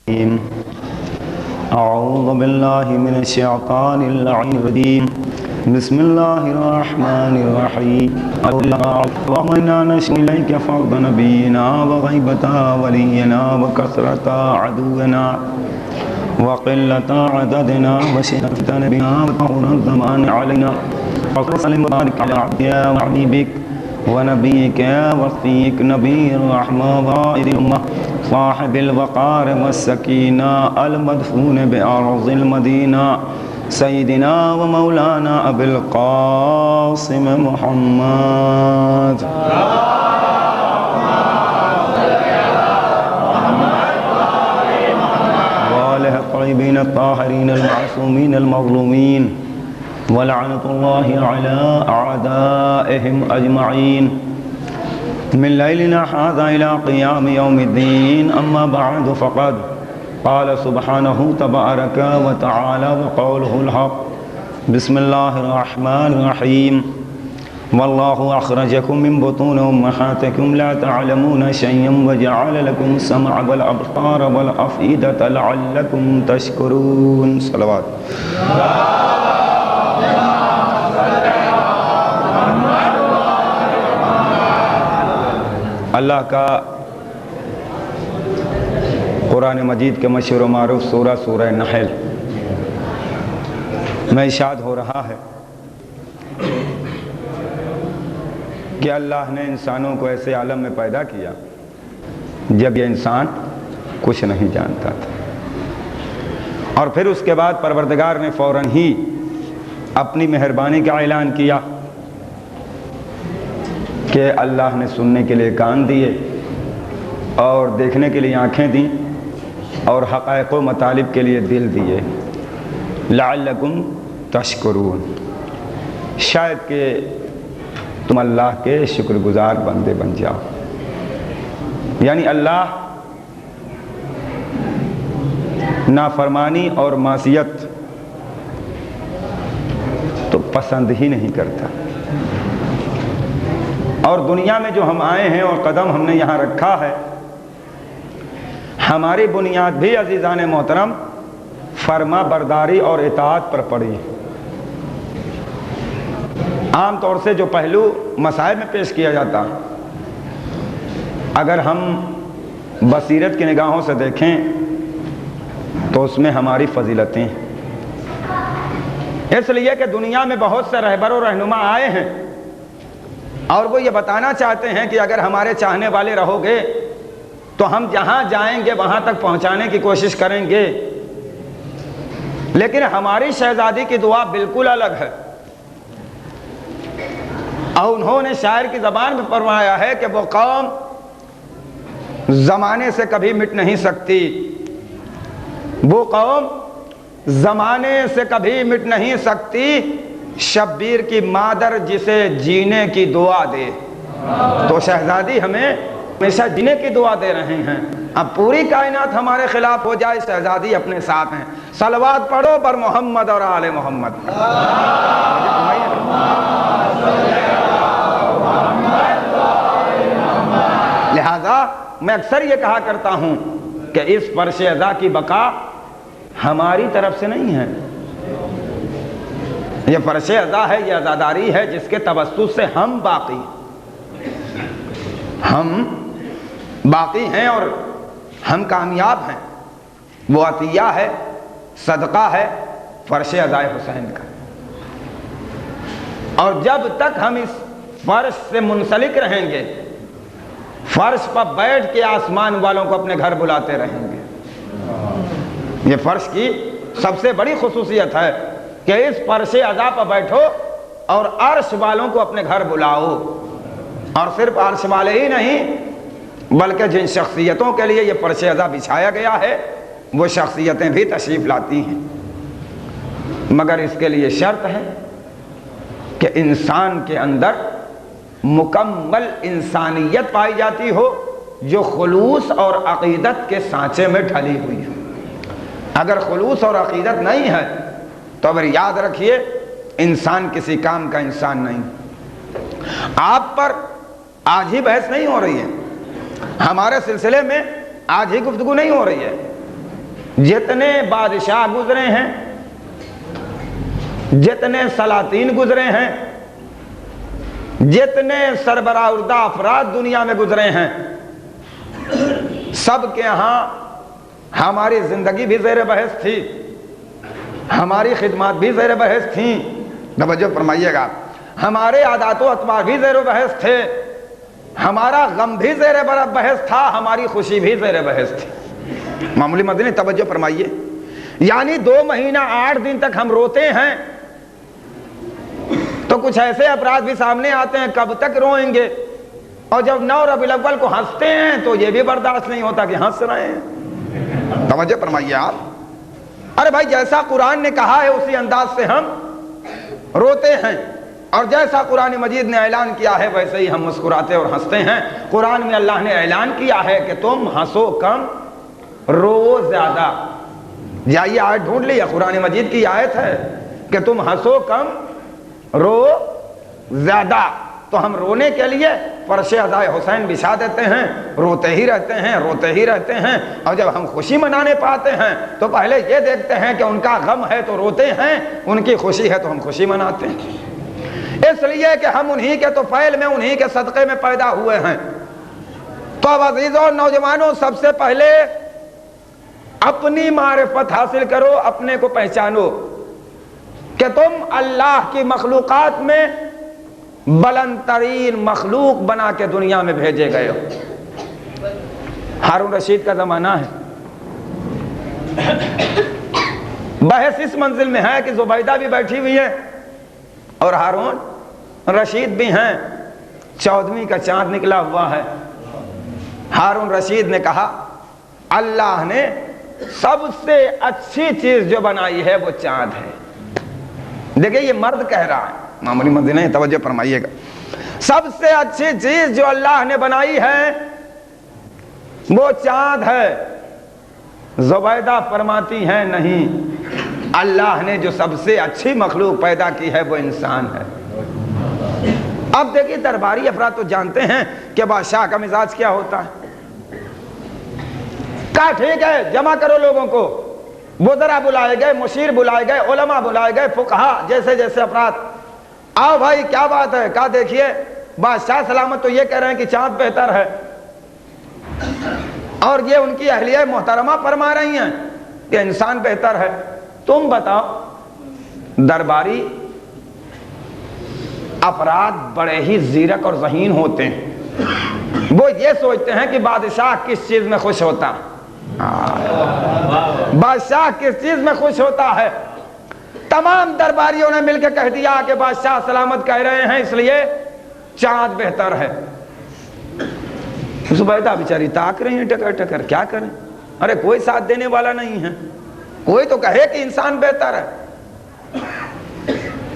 أعوذ بالله من الشيطان اللعين الرجيم بسم الله الرحمن الرحيم اللهم إنا نشكو إليك فضل نبينا وغيبة ولينا وكثرة عدونا وقلة عددنا وشدة نبينا وطهر الزمان علينا وسلم وبارك على عبدك وحبيبك ونبيك وصفيك نبي الرحمة وقائد الأمة صاحب الوقار والسكينة المدفون بأرض المدينة سيدنا ومولانا أبي القاسم محمد وآله الطيبين الطاهرين المعصومين المظلومين ولعنة الله على أعدائهم أجمعين من ليلنا هذا إلى قيام يوم الدين أما بعد فقد قال سبحانه تبارك وتعالى وقوله الحق بسم الله الرحمن الرحيم والله أخرجكم من بطون أمهاتكم لا تعلمون شيئا وجعل لكم السمع والأبصار والأفئدة لعلكم تشكرون صلوات اللہ کا قرآن مجید کے مشہور و معروف سورہ نحل میں ارشاد ہو رہا ہے کہ اللہ نے انسانوں کو ایسے عالم میں پیدا کیا جب یہ انسان کچھ نہیں جانتا تھا، اور پھر اس کے بعد پروردگار نے فوراً ہی اپنی مہربانی کا اعلان کیا کہ اللہ نے سننے کے لیے کان دیے اور دیکھنے کے لیے آنکھیں دیں اور حقائق و مطالب کے لیے دل دیے لعلکم تشکرون، شاید کہ تم اللہ کے شکر گزار بندے بن جاؤ۔ یعنی اللہ نافرمانی اور معصیت تو پسند ہی نہیں کرتا، اور دنیا میں جو ہم آئے ہیں اور قدم ہم نے یہاں رکھا ہے، ہماری بنیاد بھی عزیزان محترم فرما برداری اور اطاعت پر پڑی ہے۔ عام طور سے جو پہلو مسائل میں پیش کیا جاتا، اگر ہم بصیرت کی نگاہوں سے دیکھیں تو اس میں ہماری فضیلتیں ہیں، اس لیے کہ دنیا میں بہت سے رہبر و رہنما آئے ہیں اور وہ یہ بتانا چاہتے ہیں کہ اگر ہمارے چاہنے والے رہو گے تو ہم جہاں جائیں گے وہاں تک پہنچانے کی کوشش کریں گے، لیکن ہماری شہزادی کی دعا بالکل الگ ہے، اور انہوں نے شاعر کی زبان میں فرمایا ہے کہ وہ قوم زمانے سے کبھی مٹ نہیں سکتی، وہ قوم زمانے سے کبھی مٹ نہیں سکتی، شبیر کی مادر جسے جینے کی دعا دے۔ تو شہزادی ہمیں ہمیشہ جینے کی دعا دے رہے ہیں، اب پوری کائنات ہمارے خلاف ہو جائے شہزادی اپنے ساتھ ہیں۔ صلوات پڑھو پر محمد اور آل محمد۔ لہذا میں اکثر یہ کہا کرتا ہوں کہ اس فرش ادا کی بقا ہماری طرف سے نہیں ہے، یہ فرش ادا ہے، یہ عزاداری ہے جس کے توسط سے ہم باقی ہیں اور ہم کامیاب ہیں۔ وہ عطیہ ہے، صدقہ ہے فرش ادا حسین کا، اور جب تک ہم اس فرش سے منسلک رہیں گے، فرش پر بیٹھ کے آسمان والوں کو اپنے گھر بلاتے رہیں گے۔ یہ فرش کی سب سے بڑی خصوصیت ہے کہ اس فرش ادا پر بیٹھو اور عرش والوں کو اپنے گھر بلاؤ، اور صرف عرش والے ہی نہیں بلکہ جن شخصیتوں کے لیے یہ فرش ادا بچھایا گیا ہے وہ شخصیتیں بھی تشریف لاتی ہیں، مگر اس کے لیے شرط ہے کہ انسان کے اندر مکمل انسانیت پائی جاتی ہو جو خلوص اور عقیدت کے سانچے میں ڈھلی ہوئی ہے۔ اگر خلوص اور عقیدت نہیں ہے تو اگر یاد رکھیے انسان کسی کام کا انسان نہیں۔ آپ پر آج ہی بحث نہیں ہو رہی ہے، ہمارے سلسلے میں آج ہی گفتگو نہیں ہو رہی ہے، جتنے بادشاہ گزرے ہیں، جتنے سلاطین گزرے ہیں، جتنے سربراہ اردہ افراد دنیا میں گزرے ہیں، سب کے ہاں ہماری زندگی بھی زیر بحث تھی، ہماری خدمات بھی زیر بحث تھیں، توجہ فرمائیے گا، ہمارے عادات و اطوار بھی زیر بحث تھے، ہمارا غم بھی زیر بحث تھا، ہماری خوشی بھی زیر بحث تھی۔ معمولی مدنی توجہ فرمائیے، یعنی 2 مہینہ 8 دن تک ہم روتے ہیں تو کچھ ایسے افراد بھی سامنے آتے ہیں، کب تک روئیں گے، اور جب 9 ربیع الاول کو ہنستے ہیں تو یہ بھی برداشت نہیں ہوتا کہ ہنس رہے ہیں۔ توجہ فرمائیے آپ، ارے بھائی جیسا قرآن نے کہا ہے اسی انداز سے ہم روتے ہیں، اور جیسا قرآن مجید نے اعلان کیا ہے ویسے ہی ہم مسکراتے اور ہنستے ہیں۔ قرآن میں اللہ نے اعلان کیا ہے کہ تم ہنسو کم رو زیادہ۔ جائیے آیت ڈھونڈ لیا، قرآن مجید کی آیت ہے کہ تم ہنسو کم رو زیادہ۔ تو ہم رونے کے لیے فرش عزائے حسین بچھا دیتے ہیں، روتے ہی رہتے ہیں، روتے ہی رہتے ہیں، اور جب ہم خوشی منانے پاتے ہیں تو پہلے یہ دیکھتے ہیں کہ ان کا غم ہے تو روتے ہیں، ان کی خوشی ہے تو ہم خوشی مناتے ہیں، اس لیے کہ ہم انہی کے تو فعل میں، انہی کے صدقے میں پیدا ہوئے ہیں۔ تو اب عزیزوں اور نوجوانوں، سب سے پہلے اپنی معرفت حاصل کرو، اپنے کو پہچانو کہ تم اللہ کی مخلوقات میں بلند ترین مخلوق بنا کے دنیا میں بھیجے گئے ہو۔ ہارون رشید کا زمانہ ہے، بحث اس منزل میں ہے کہ زبیدہ بھی بیٹھی ہوئی ہے اور ہارون رشید بھی ہیں، 14ویں کا چاند نکلا ہوا ہے۔ ہارون رشید نے کہا اللہ نے سب سے اچھی چیز جو بنائی ہے وہ چاند ہے۔ دیکھیں یہ مرد کہہ رہا ہے، معمولی مدینہ توجہ فرمائیے گا، سب سے اچھی چیز جو اللہ نے بنائی ہے وہ چاند ہے۔ زبیدہ فرماتی ہیں نہیں، اللہ نے جو سب سے اچھی مخلوق پیدا کی ہے وہ انسان ہے۔ اب دیکھیے درباری افراد تو جانتے ہیں کہ بادشاہ کا مزاج کیا ہوتا ہے۔ کہا ٹھیک ہے جمع کرو لوگوں کو، وزراء بلائے گئے، مشیر بلائے گئے، علماء بلائے گئے، فقہا جیسے جیسے افراد، آؤ بھائی کیا بات ہے؟ کہا دیکھیے بادشاہ سلامت تو یہ کہہ رہے ہیں کہ چاند بہتر ہے، اور یہ ان کی اہلیہ محترمہ فرما رہی ہیں کہ انسان بہتر ہے، تم بتاؤ۔ درباری افراد بڑے ہی زیرک اور ذہین ہوتے ہیں، وہ یہ سوچتے ہیں کہ بادشاہ کس چیز میں خوش ہوتا ہے، بادشاہ کس چیز میں خوش ہوتا ہے۔ تمام درباریوں نے مل کے کہہ دیا کہ بادشاہ سلامت کہہ رہے ہیں اس لیے چاند بہتر ہے۔ زبیدہ بیچاری تاک رہی ہیں ٹکر ٹکر، کیا کریں؟ ارے کوئی ساتھ دینے والا نہیں ہے، کوئی تو کہے کہ انسان بہتر ہے۔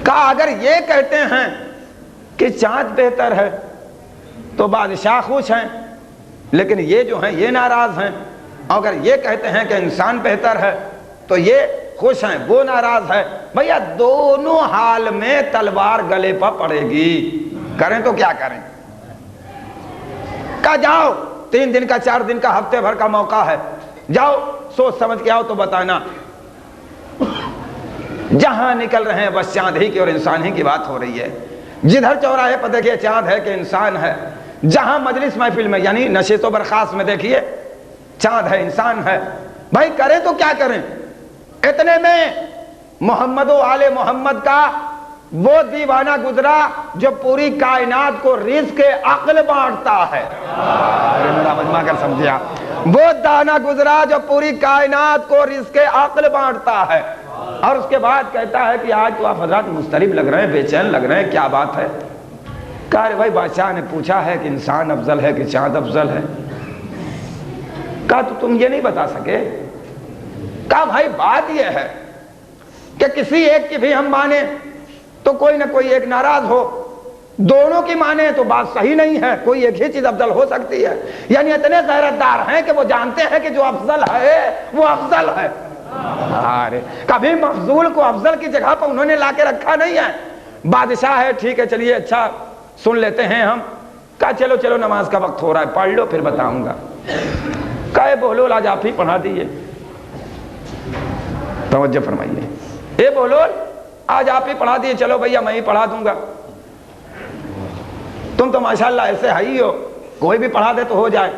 کہا اگر یہ کہتے ہیں کہ چاند بہتر ہے تو بادشاہ خوش ہیں، لیکن یہ جو ہیں یہ ناراض ہیں، اگر یہ کہتے ہیں کہ انسان بہتر ہے تو یہ خوش ہیں، وہ ناراض ہے۔ بھیا دونوں حال میں تلوار گلے پر پڑے گی، کریں تو کیا کریں؟ کہا جاؤ 3 دن کا 4 دن کا ہفتے بھر کا موقع ہے، جاؤ سوچ سمجھ کے آؤ تو بتانا۔ جہاں نکل رہے ہیں بس چاند ہی کی اور انسان ہی کی بات ہو رہی ہے، جدھر چوراہے پہ دیکھیے چاند ہے کہ انسان ہے، جہاں مجلس محفل میں یعنی نشست و برخاست میں دیکھیے چاند ہے انسان ہے۔ بھائی کریں تو کیا کریں؟ اتنے میں محمد و آل محمد کا وہ دیوانہ گزرا جو پوری کائنات کو رزق عقل بانٹتا ہے، میرا مجمع کر سمجھیا، وہ دانا گزرا جو پوری کائنات کو رزق عقل بانٹتا ہے، اور اس کے بعد کہتا ہے کہ آج تو آپ حضرات مضطرب لگ رہے ہیں، بے چین لگ رہے ہیں، کیا بات ہے؟ کہا بھائی بادشاہ نے پوچھا ہے کہ انسان افضل ہے کہ چاند افضل ہے۔ کہا تو تم یہ نہیں بتا سکے؟ کہا بھائی بات یہ ہے کہ کسی ایک کی بھی ہم مانیں تو کوئی نہ کوئی ایک ناراض ہو، دونوں کی مانیں تو بات صحیح نہیں ہے، کوئی ایک ہی چیز افضل ہو سکتی ہے۔ یعنی اتنے غیرت دار ہیں کہ وہ جانتے ہیں کہ جو افضل ہے وہ افضل ہے۔ کبھی مفضول کو افضل کی جگہ پر انہوں نے لا کے رکھا نہیں ہے۔ بادشاہ ہے ٹھیک ہے چلیے اچھا سن لیتے ہیں ہم۔ کہا چلو چلو نماز کا وقت ہو رہا ہے، پڑھ لو پھر بتاؤں گا۔ کہے بولو آج آپ ہی پڑھا دیئے۔ توجہ فرمائیے. اے بولول آج آپ ہی پڑھا دیے, چلو بھیا میں ہی پڑھا دوں گا. تم تو ماشاءاللہ ایسے ہی ہو, کوئی بھی پڑھا دے تو ہو جائے.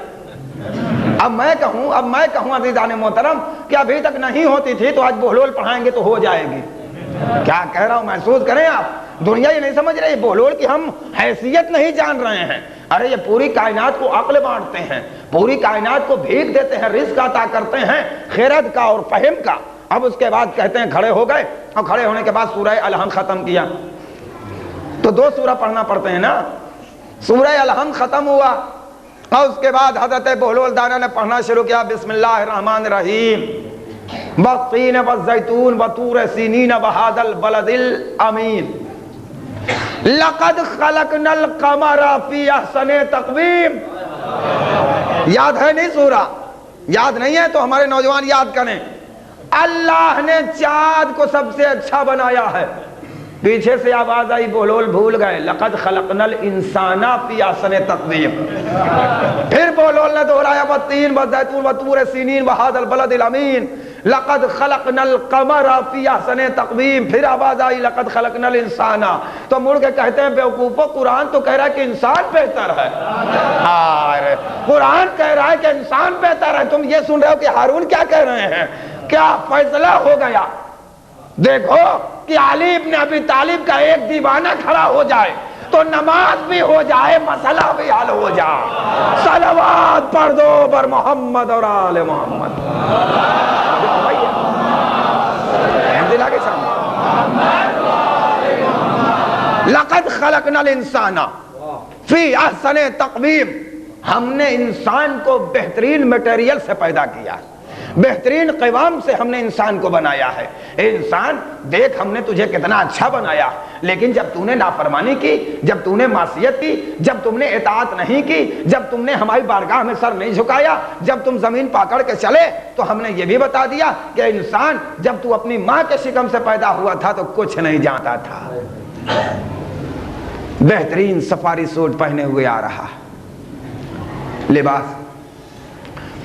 اب میں کہوں عزیزان محترم کہ ابھی تک نہیں ہوتی تھی تو آج بہلول پڑھائیں گے تو ہو جائے گی. کیا کہہ رہا ہوں محسوس کریں آپ. دنیا یہ نہیں سمجھ رہی بہلول کی ہم حیثیت نہیں جان رہے ہیں. ارے یہ پوری کائنات کو عقل بانٹتے ہیں, پوری کائنات کو بھیک دیتے ہیں, رزق عطا کرتے ہیں خیرت کا اور فہم کا. اب اس کے بعد کہتے ہیں کھڑے ہو گئے, اور کھڑے ہونے کے بعد سورہ الحمد ختم کیا. تو 2 سورہ پڑھنا پڑتے ہیں نا. سورہ الحمد ختم ہوا اور اس کے بعد حضرت بہلول دانا نے پڑھنا شروع کیا, بسم اللہ الرحمن الرحیم, والتین والزیتون وطور سینین وہذا البلد الامین, لقد خلقنا القمر فی احسن تقویم. یاد ہے نہیں سورہ؟ یاد نہیں ہے تو ہمارے نوجوان یاد کریں. اللہ نے چاند کو سب سے اچھا بنایا ہے. پیچھے سے آواز آئی, بہلول بھول گئے, لقد خلقنا الانسان فی احسن تقویم. پھر بہلول نے دہرایا, والتین والزیتون وطور سینین وہذا البلد الامین, لقد خلقنا القمر فی احسن تقویم. پھر آواز آئی, لقد خلقنا الانسان. تو مڑ کے کہتے ہیں بیوقوفو, قرآن تو کہہ رہا ہے کہ انسان بہتر ہے. قرآن کہہ رہا ہے کہ انسان بہتر ہے, تم یہ سن رہے ہو کہ ہارون کیا کہہ رہے ہیں. کیا فیصلہ ہو گیا. دیکھو کہ علی ابن ابی طالب کا ایک دیوانہ کھڑا ہو جائے تو نماز بھی ہو جائے, مسئلہ بھی حل ہو جائے. صلوات پڑھ دو بر محمد اور آل محمد. لقد خلقنا الانسان فی احسن تقویم. ہم نے انسان کو بہترین میٹیریل سے پیدا کیا, بہترین قوام سے ہم نے انسان کو بنایا ہے. اے انسان دیکھ ہم نے تجھے کتنا اچھا بنایا, لیکن جب تو نے نافرمانی کی, جب تو نے معصیت کی, جب تم نے اطاعت نہیں کی, جب تم نے ہماری بارگاہ میں سر نہیں جھکایا, جب تم زمین پکڑ کے چلے, تو ہم نے یہ بھی بتا دیا کہ انسان جب تو اپنی ماں کے شکم سے پیدا ہوا تھا تو کچھ نہیں جانتا تھا. بہترین سفاری سوٹ پہنے ہوئے آ رہا, لباس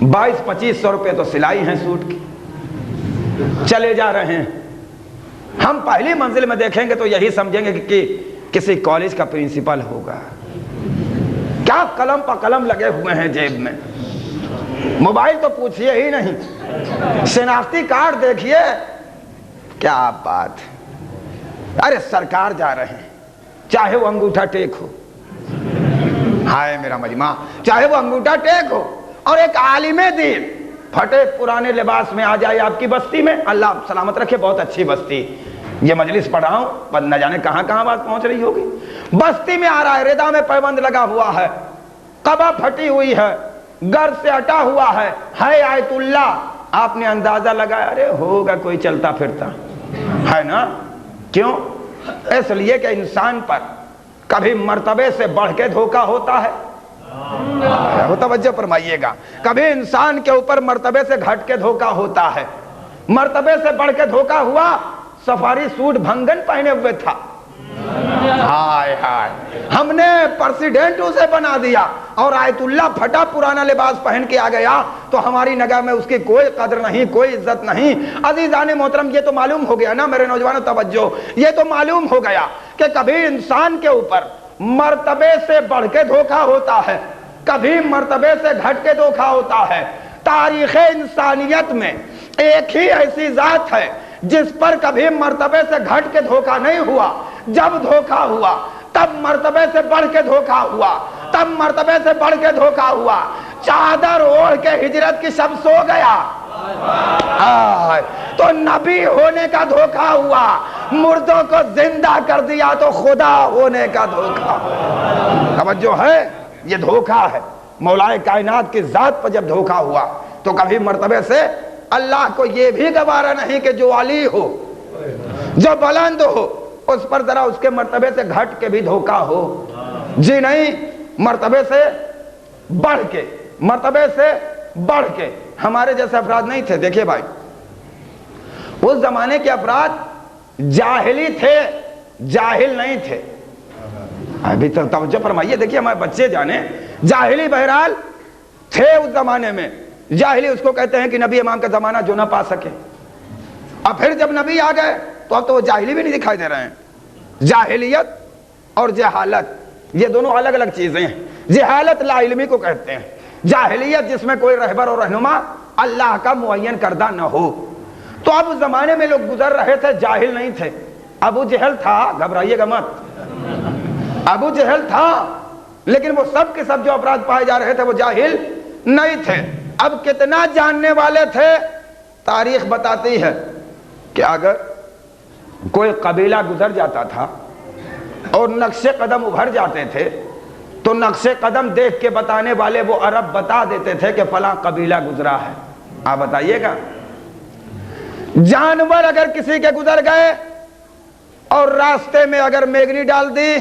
22-25 روپے تو سلائی ہیں سوٹ کی, چلے جا رہے ہیں. ہم پہلی منزل میں دیکھیں گے تو یہی سمجھیں گے کہ کسی کالج کا پرنسپل ہوگا. کیا قلم پہ قلم لگے ہوئے ہیں جیب میں, موبائل تو پوچھئے ہی نہیں, شناختی کارڈ دیکھیے, کیا بات. ارے سرکار جا رہے ہیں, چاہے وہ انگوٹھا ٹیک ہو, ہائے میرا مجمع, چاہے وہ انگوٹھا ٹیک ہو, اور ایک عالم دین پھٹے پرانے لباس میں آ جائے آپ کی بستی میں, اللہ سلامت رکھے, بہت اچھی بستی, یہ مجلس پڑھ رہا ہوں پر نہ جانے کہاں کہاں بات پہنچ رہی ہوگی. بستی میں آ رہا ہے, ردا میں پیبند لگا ہوا ہے, قبا پھٹی ہوئی ہے, گر سے اٹا ہوا ہے آیت اللہ. آپ نے اندازہ لگایا, ارے ہوگا کوئی چلتا پھرتا ہے نا. کیوں؟ اس لیے کہ انسان پر کبھی مرتبے سے بڑھ کے دھوکہ ہوتا ہے. توجہ فرمائیے گا, کبھی انسان کے اوپر مرتبے سے گھٹ کے دھوکہ ہوتا ہے. مرتبے سے بڑھ کے دھوکہ ہوا, سفاری سوٹ بھنگن پہنے ہوئے تھا, ہائے ہائے ہم نے پریزیڈنٹ اسے بنا دیا, اور آیت اللہ پھٹا پرانا لباس پہن کے آ گیا تو ہماری نگاہ میں اس کی کوئی قدر نہیں, کوئی عزت نہیں. عزیزان محترم, یہ تو معلوم ہو گیا نا میرے نوجوانوں, توجہ, یہ تو معلوم ہو گیا کہ کبھی انسان کے اوپر مرتبے سے بڑھ کے دھوکہ ہوتا ہے, کبھی مرتبے سے گھٹ کے دھوکہ ہوتا ہے. تاریخ انسانیت میں ایک ہی ایسی ذات ہے جس پر کبھی مرتبے سے گھٹ کے دھوکہ نہیں ہوا. جب دھوکہ ہوا تب مرتبے سے بڑھ کے دھوکہ ہوا, تب مرتبے سے بڑھ کے دھوکہ ہوا. چادر اوڑھ کے ہجرت کی شب سو گیا تو نبی ہونے کا دھوکہ ہوا, مردوں کو زندہ کر دیا تو خدا ہونے کا دھوکہ. توجہ ہے, یہ دھوکہ ہے. مولا کائنات کی ذات پر جب دھوکہ ہوا تو کبھی مرتبے سے اللہ کو یہ بھی گوارا نہیں کہ جو علی ہو, جو بلند ہو, اس پر ذرا اس کے مرتبے سے گھٹ کے بھی دھوکہ ہو. جی نہیں, مرتبے سے بڑھ کے, مرتبے سے بڑھ کے. ہمارے جیسے افراد نہیں تھے. دیکھیے بھائی, اس زمانے کے افراد جاہلی تھے, جاہل نہیں تھے. ابھی تک توجہ فرمائیے, دیکھیے ہمارے بچے جانے, جاہلی بہرحال تھے اس زمانے میں. جاہلی اس کو کہتے ہیں کہ نبی امام کا زمانہ جو نہ پا سکے. اور پھر جب نبی آ گئے تو اب تو وہ جاہلی بھی نہیں دکھائی دے رہے ہیں۔ جاہلیت اور جہالت یہ دونوں الگ الگ چیزیں ہیں۔ جہالت لا علمی کو کہتے ہیں، جاہلیت جس میں کوئی رہبر اور رہنما اللہ کا معین کردہ نہ ہو۔ تو اب اس زمانے میں لوگ گزر رہے تھے، جاہل نہیں تھے۔ ابو جہل تھا، گھبرائیے گا مت، ابو جہل تھا، لیکن وہ سب کے سب جو افراد پائے جا رہے تھے وہ جاہل نہیں تھے۔ اب کتنا جاننے والے تھے؟ تاریخ بتاتی ہے کہ اگر کوئی قبیلہ گزر جاتا تھا اور نقش قدم ابھر جاتے تھے تو نقش قدم دیکھ کے بتانے والے وہ عرب بتا دیتے تھے کہ فلاں قبیلہ گزرا ہے۔ آپ بتائیے گا، جانور اگر کسی کے گزر گئے اور راستے میں اگر میگنی ڈال دی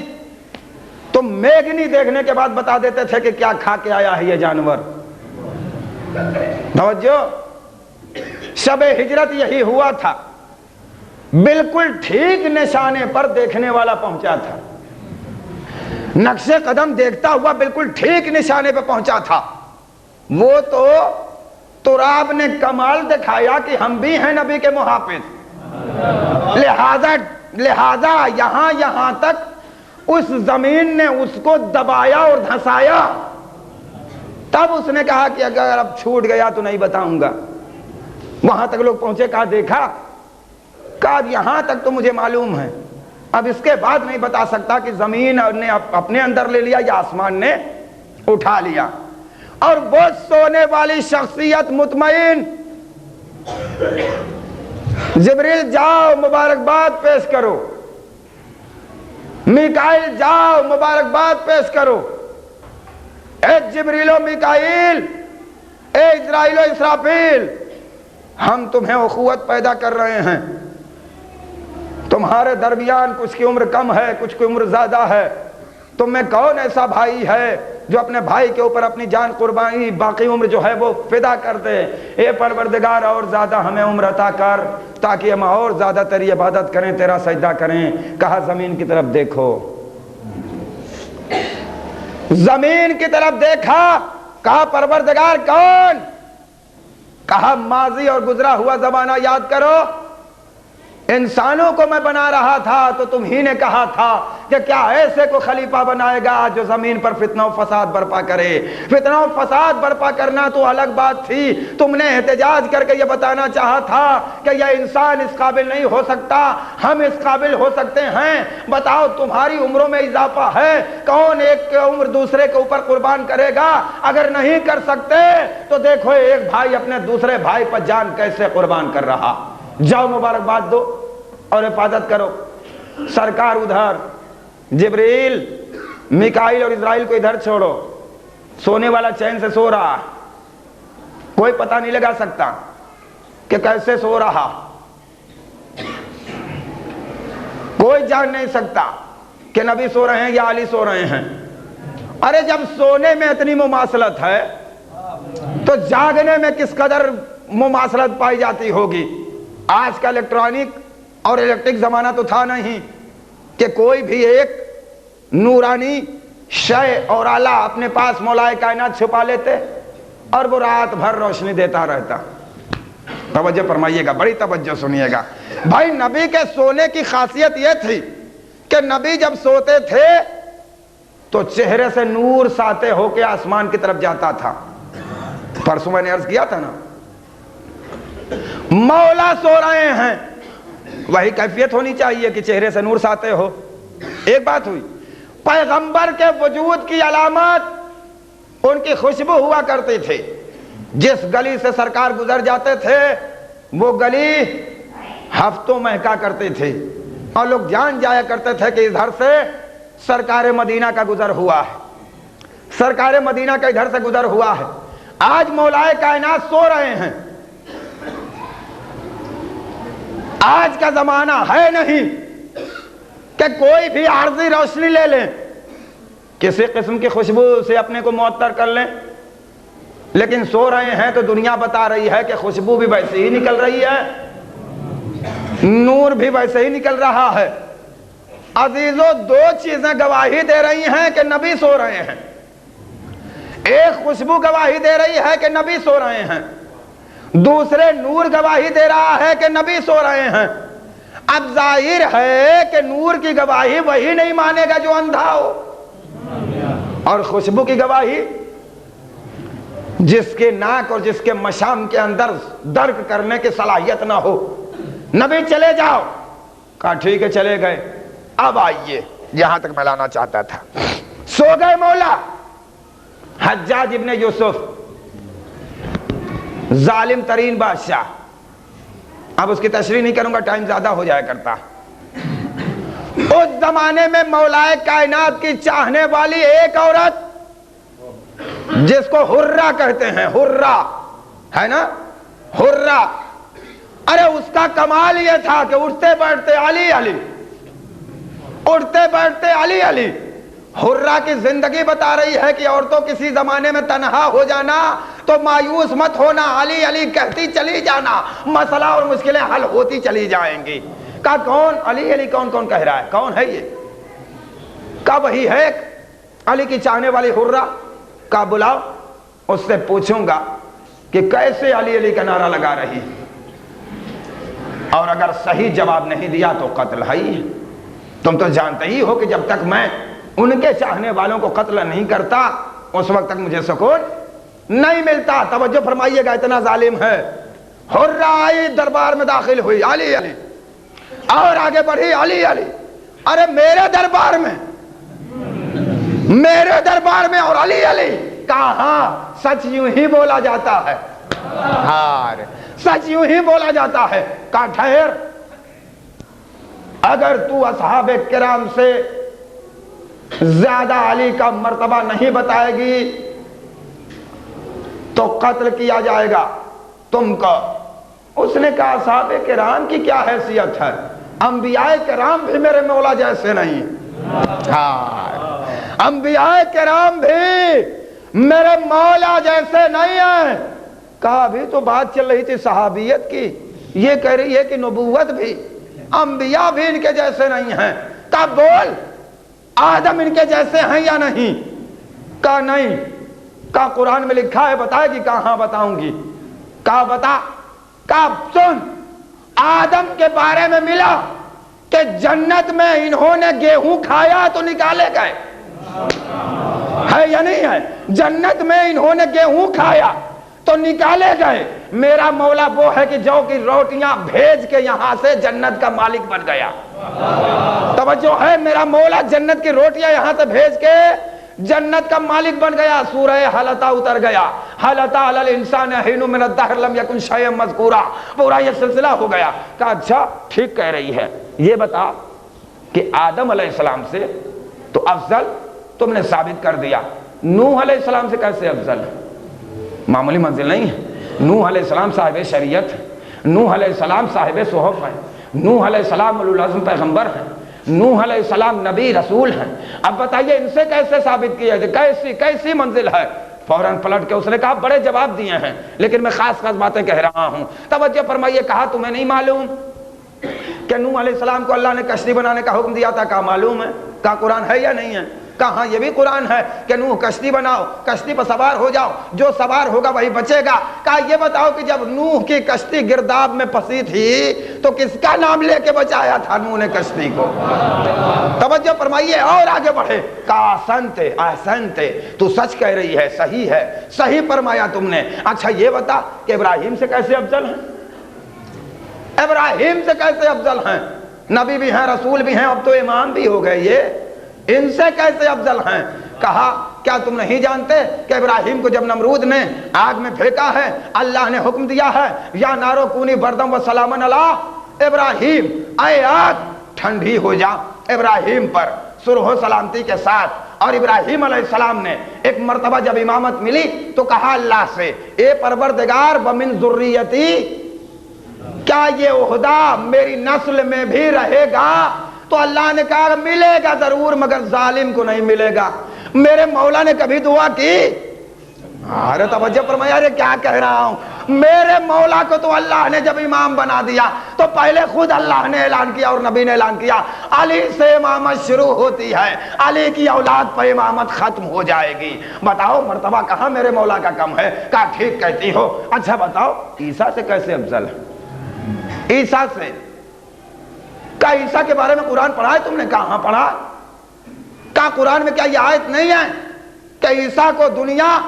تو میگنی دیکھنے کے بعد بتا دیتے تھے کہ کیا کھا کے آیا ہے یہ جانور۔ توجہ، شب ہجرت یہی ہوا تھا، بالکل ٹھیک نشانے پر دیکھنے والا پہنچا تھا، نقش قدم دیکھتا ہوا بالکل ٹھیک نشانے پہ پہنچا تھا۔ وہ تو تراب نے کمال دکھایا کہ ہم بھی ہیں نبی کے محافظ، لہذا یہاں تک اس زمین نے اس کو دبایا اور دھسایا۔ تب اس نے کہا کہ اگر اب چھوٹ گیا تو نہیں بتاؤں گا۔ وہاں تک لوگ پہنچے، کہا دیکھا، کہا یہاں تک تو مجھے معلوم ہے، اب اس کے بعد نہیں بتا سکتا کہ زمین نے اپنے اندر لے لیا یا آسمان نے اٹھا لیا۔ اور وہ سونے والی شخصیت مطمئن، جبریل جاؤ مبارکباد پیش کرو، میکائیل جاؤ مبارکباد پیش کرو، اے جبریل و میکائیل، اے اسرائیل و اسرافیل، ہم تمہیں اخوت پیدا کر رہے ہیں، تمہارے درمیان کچھ کی عمر کم ہے، کچھ کی عمر زیادہ ہے، تم میں کون ایسا بھائی ہے جو اپنے بھائی کے اوپر اپنی جان قربانی باقی عمر جو ہے وہ فدا کر دے؟ اے پروردگار اور زیادہ ہمیں عمر عطا کر تاکہ ہم اور زیادہ تیری عبادت کریں، تیرا سجدہ کریں۔ کہا زمین کی طرف دیکھو، زمین کی طرف دیکھا، کہا پروردگار کون؟ کہا ماضی اور گزرا ہوا زمانہ یاد کرو، انسانوں کو میں بنا رہا تھا تو تم ہی نے کہا تھا کہ کیا ایسے کو خلیفہ بنائے گا جو زمین پر فتنہ و فساد برپا کرے۔ فتنہ و فساد برپا کرنا تو الگ بات تھی، تم نے احتجاج کر کے یہ بتانا چاہا تھا کہ یہ انسان اس قابل نہیں ہو سکتا، ہم اس قابل ہو سکتے ہیں۔ بتاؤ تمہاری عمروں میں اضافہ ہے، کون ایک عمر دوسرے کے اوپر قربان کرے گا؟ اگر نہیں کر سکتے تو دیکھو ایک بھائی اپنے دوسرے بھائی پر جان کیسے قربان کر رہا۔ جاؤ مبارکباد دو اور حفاظت کرو۔ سرکار ادھر، جبریل میکائیل اور اسرائیل کو ادھر چھوڑو، سونے والا چین سے سو رہا، کوئی پتہ نہیں لگا سکتا کہ کیسے سو رہا، کوئی جان نہیں سکتا کہ نبی سو رہے ہیں یا علی سو رہے ہیں۔ ارے جب سونے میں اتنی مماثلت ہے تو جاگنے میں کس قدر مماثلت پائی جاتی ہوگی۔ آج کا الیکٹرانک اور الیکٹرک زمانہ تو تھا نہیں کہ کوئی بھی ایک نورانی شے اور آلہ اپنے پاس مولائے کائنات چھپا لیتے اور وہ رات بھر روشنی دیتا رہتا۔ توجہ فرمائیے گا، بڑی توجہ سنیے گا بھائی۔ نبی کے سونے کی خاصیت یہ تھی کہ نبی جب سوتے تھے تو چہرے سے نور ساطع ہو کے آسمان کی طرف جاتا تھا۔ پرسوں میں نے عرض کیا تھا نا، مولا سو رہے ہیں، وہی کیفیت ہونی چاہیے کہ چہرے سے نور ساطع ہو۔ ایک بات ہوئی، پیغمبر کے وجود کی علامت ان کی خوشبو ہوا کرتی تھی۔ جس گلی سے سرکار گزر جاتے تھے وہ گلی ہفتوں مہکا کرتی تھی اور لوگ جان جایا کرتے تھے کہ ادھر سے سرکار مدینہ کا گزر ہوا ہے، سرکار مدینہ کا ادھر سے گزر ہوا ہے۔ آج مولائے کائنات سو رہے ہیں، آج کا زمانہ ہے نہیں کہ کوئی بھی عارضی روشنی لے لیں، کسی قسم کی خوشبو سے اپنے کو معطر کر لیں، لیکن سو رہے ہیں تو دنیا بتا رہی ہے کہ خوشبو بھی ویسے ہی نکل رہی ہے، نور بھی ویسے ہی نکل رہا ہے۔ عزیزو، دو چیزیں گواہی دے رہی ہیں کہ نبی سو رہے ہیں۔ ایک خوشبو گواہی دے رہی ہے کہ نبی سو رہے ہیں، دوسرے نور گواہی دے رہا ہے کہ نبی سو رہے ہیں. اب ظاہر ہے کہ نور کی گواہی وہی نہیں مانے گا جو اندھا ہو, اور خوشبو کی گواہی جس کے ناک اور جس کے مشام کے اندر درک کرنے کی صلاحیت نہ ہو. نبی چلے جاؤ, کہا ٹھیک ہے چلے گئے. اب آئیے یہاں تک میں لانا چاہتا تھا. سو گئے مولا. حجاج ابن یوسف ظالم ترین بادشاہ, اب اس کی تشریح نہیں کروں گا, ٹائم زیادہ ہو جایا کرتا. اس زمانے میں مولائے کائنات کی چاہنے والی ایک عورت جس کو حرہ کہتے ہیں, حرہ ہے نا, حرہ, ارے اس کا کمال یہ تھا کہ اٹھتے بیٹھتے علی علی, اٹھتے بیٹھتے علی علی. حرہ کی زندگی بتا رہی ہے کہ عورتوں کسی زمانے میں تنہا ہو جانا تو مایوس مت ہونا, علی علی کہتی چلی جانا, مسئلہ اور مشکلیں حل ہوتی چلی جائیں گی. کہا کون علی علی, کون کون کہہ رہا ہے, کون ہے یہ؟ کہا وہی ہے علی کی چاہنے والی حرہ. کہا بلاؤ, اس سے پوچھوں گا کہ کیسے علی علی کا نعرہ لگا رہی, اور اگر صحیح جواب نہیں دیا تو قتل ہے ہی. تم تو جانتے ہی ہو کہ جب تک میں ان کے چاہنے والوں کو قتل نہیں کرتا اس وقت تک مجھے سکون نہیں ملتا. توجہ فرمائیے گا, اتنا ظالم ہے. حرہ آئی, دربار میں داخل ہوئی, علی علی, اور آگے بڑھی علی علی. ارے میرے دربار میں, میرے دربار میں اور علی علی. کہاں سچ یوں ہی بولا جاتا ہے, سچ یوں ہی بولا جاتا ہے. کہا ٹھہر, اگر تو اصحاب کرام سے زیادہ علی کا مرتبہ نہیں بتائے گی تو قتل کیا جائے گا تم کو. اس نے کہا اصحاب کرام کی کیا حیثیت ہے, انبیاء کرام بھی میرے مولا جیسے نہیں, انبیاء کرام بھی میرے مولا جیسے نہیں ہیں. کہا ابھی تو بات چل رہی تھی صحابیت کی, یہ کہہ رہی ہے کہ نبوت بھی, انبیاء بھی ان کے جیسے نہیں ہیں. کہا بول, آدم ان کے جیسے ہیں یا نہیں؟ کہا نہیں. کہا قرآن میں لکھا ہے, بتائے گی؟ کہاں بتاؤں گی. کہا بتا. کہا سن, آدم کے بارے میں ملا کہ جنت میں انہوں نے گیہوں کھایا تو نکالے گئے, ہے یا نہیں ہے؟ جنت میں انہوں نے گیہوں کھایا تو نکالے گئے. میرا مولا وہ ہے کہ جو کی روٹیاں بھیج کے یہاں سے جنت کا مالک بن گیا. توجہ ہے, میرا مولا جنت کی روٹیاں یہاں سے بھیج کے جنت کا مالک بن گیا. سورہ حلطہ اتر گیا, حلطہ علی الانسان حین من الدہر لم یکن شیئا مذکورا, پورا یہ سلسلہ ہو گیا. کہا اچھا ٹھیک کہہ رہی ہے, یہ بتا کہ آدم علیہ السلام سے تو افضل تم نے ثابت کر دیا, نوح علیہ السلام سے کیسے افضل ہے؟ معمولی منزل نہیں ہے. نوح علیہ السلام صاحب شریعت, نوح علیہ السلام صاحب صحف ہیں, نوح علیہ السلام اولو العزم پیغمبر ہیں, نوح علیہ السلام نبی رسول ہیں. اب بتائیے ان سے کیسے ثابت کیا جائے, کیسی منزل ہے؟ فوراً پلٹ کے اس نے کہا بڑے جواب دیے ہیں لیکن میں خاص خاص باتیں کہہ رہا ہوں. توجہ فرمائیے. کہا تمہیں نہیں معلوم کہ نوح علیہ السلام کو اللہ نے کشتی بنانے کا حکم دیا تھا؟ کہا معلوم ہے. کہا قرآن ہے یا نہیں ہے؟ کہاں یہ بھی قرآن ہے کہ نوح کشتی بناؤ, کشتی پر سوار ہو جاؤ, جو سوار ہوگا وہی بچے گا. کہا یہ بتاؤ کہ جب نوح کی کشتی گرداب میں پھنسی تھی تو کس کا نام لے کے بچایا تھا نوح نے کشتی کو؟ توجہ فرمائیے اور آگے بڑھے. کہا احسنتے احسنتے, تو سچ کہہ رہی ہے, صحیح ہے, صحیح فرمایا تم نے. اچھا یہ بتا کہ ابراہیم سے کیسے افضل ہیں؟ ابراہیم سے کیسے افضل ہیں؟ نبی بھی ہیں, رسول بھی ہیں, اب تو امام بھی ہو گئے, یہ ان سے کیسے افضل ہیں؟ کہا کیا تم نہیں جانتے کہ ابراہیم کو جب نمرود نے آگ میں پھینکا ہے اللہ نے حکم دیا ہے یا نارو کونی بردم و سلامن علی ابراہیم, اے آگ ٹھنڈی ہو جا ابراہیم پر سرح و سلامتی کے ساتھ. اور ابراہیم علیہ السلام نے ایک مرتبہ جب امامت ملی تو کہا اللہ سے, اے پروردگار ومن ذریتی, کیا یہ عہدہ میری نسل میں بھی رہے گا؟ تو اللہ نے کہا ملے گا ضرور مگر ظالم کو نہیں ملے گا. میرے مولا نے کبھی دعا کی؟ ارے توجہ فرمایا, ارے کیا کہہ رہا ہوں, میرے مولا کو تو اللہ نے جب امام بنا دیا تو پہلے خود اللہ نے اعلان کیا اور نبی نے اعلان کیا علی سے امامت شروع ہوتی ہے، علی کی اولاد پر امامت ختم ہو جائے گی۔ بتاؤ مرتبہ کہاں میرے مولا کا کم ہے؟ کہا ٹھیک کہتی ہو۔ اچھا بتاؤ عیسیٰ سے کیسے افضل ہے؟ عیسیٰ سے کہا عیسیٰ کے بارے میں قرآن پڑھا ہے تم نے؟ کہاں پڑھا؟ کہا قرآن میں کیا یہ آیت نہیں ہے کہ عیسیٰ کو دنیا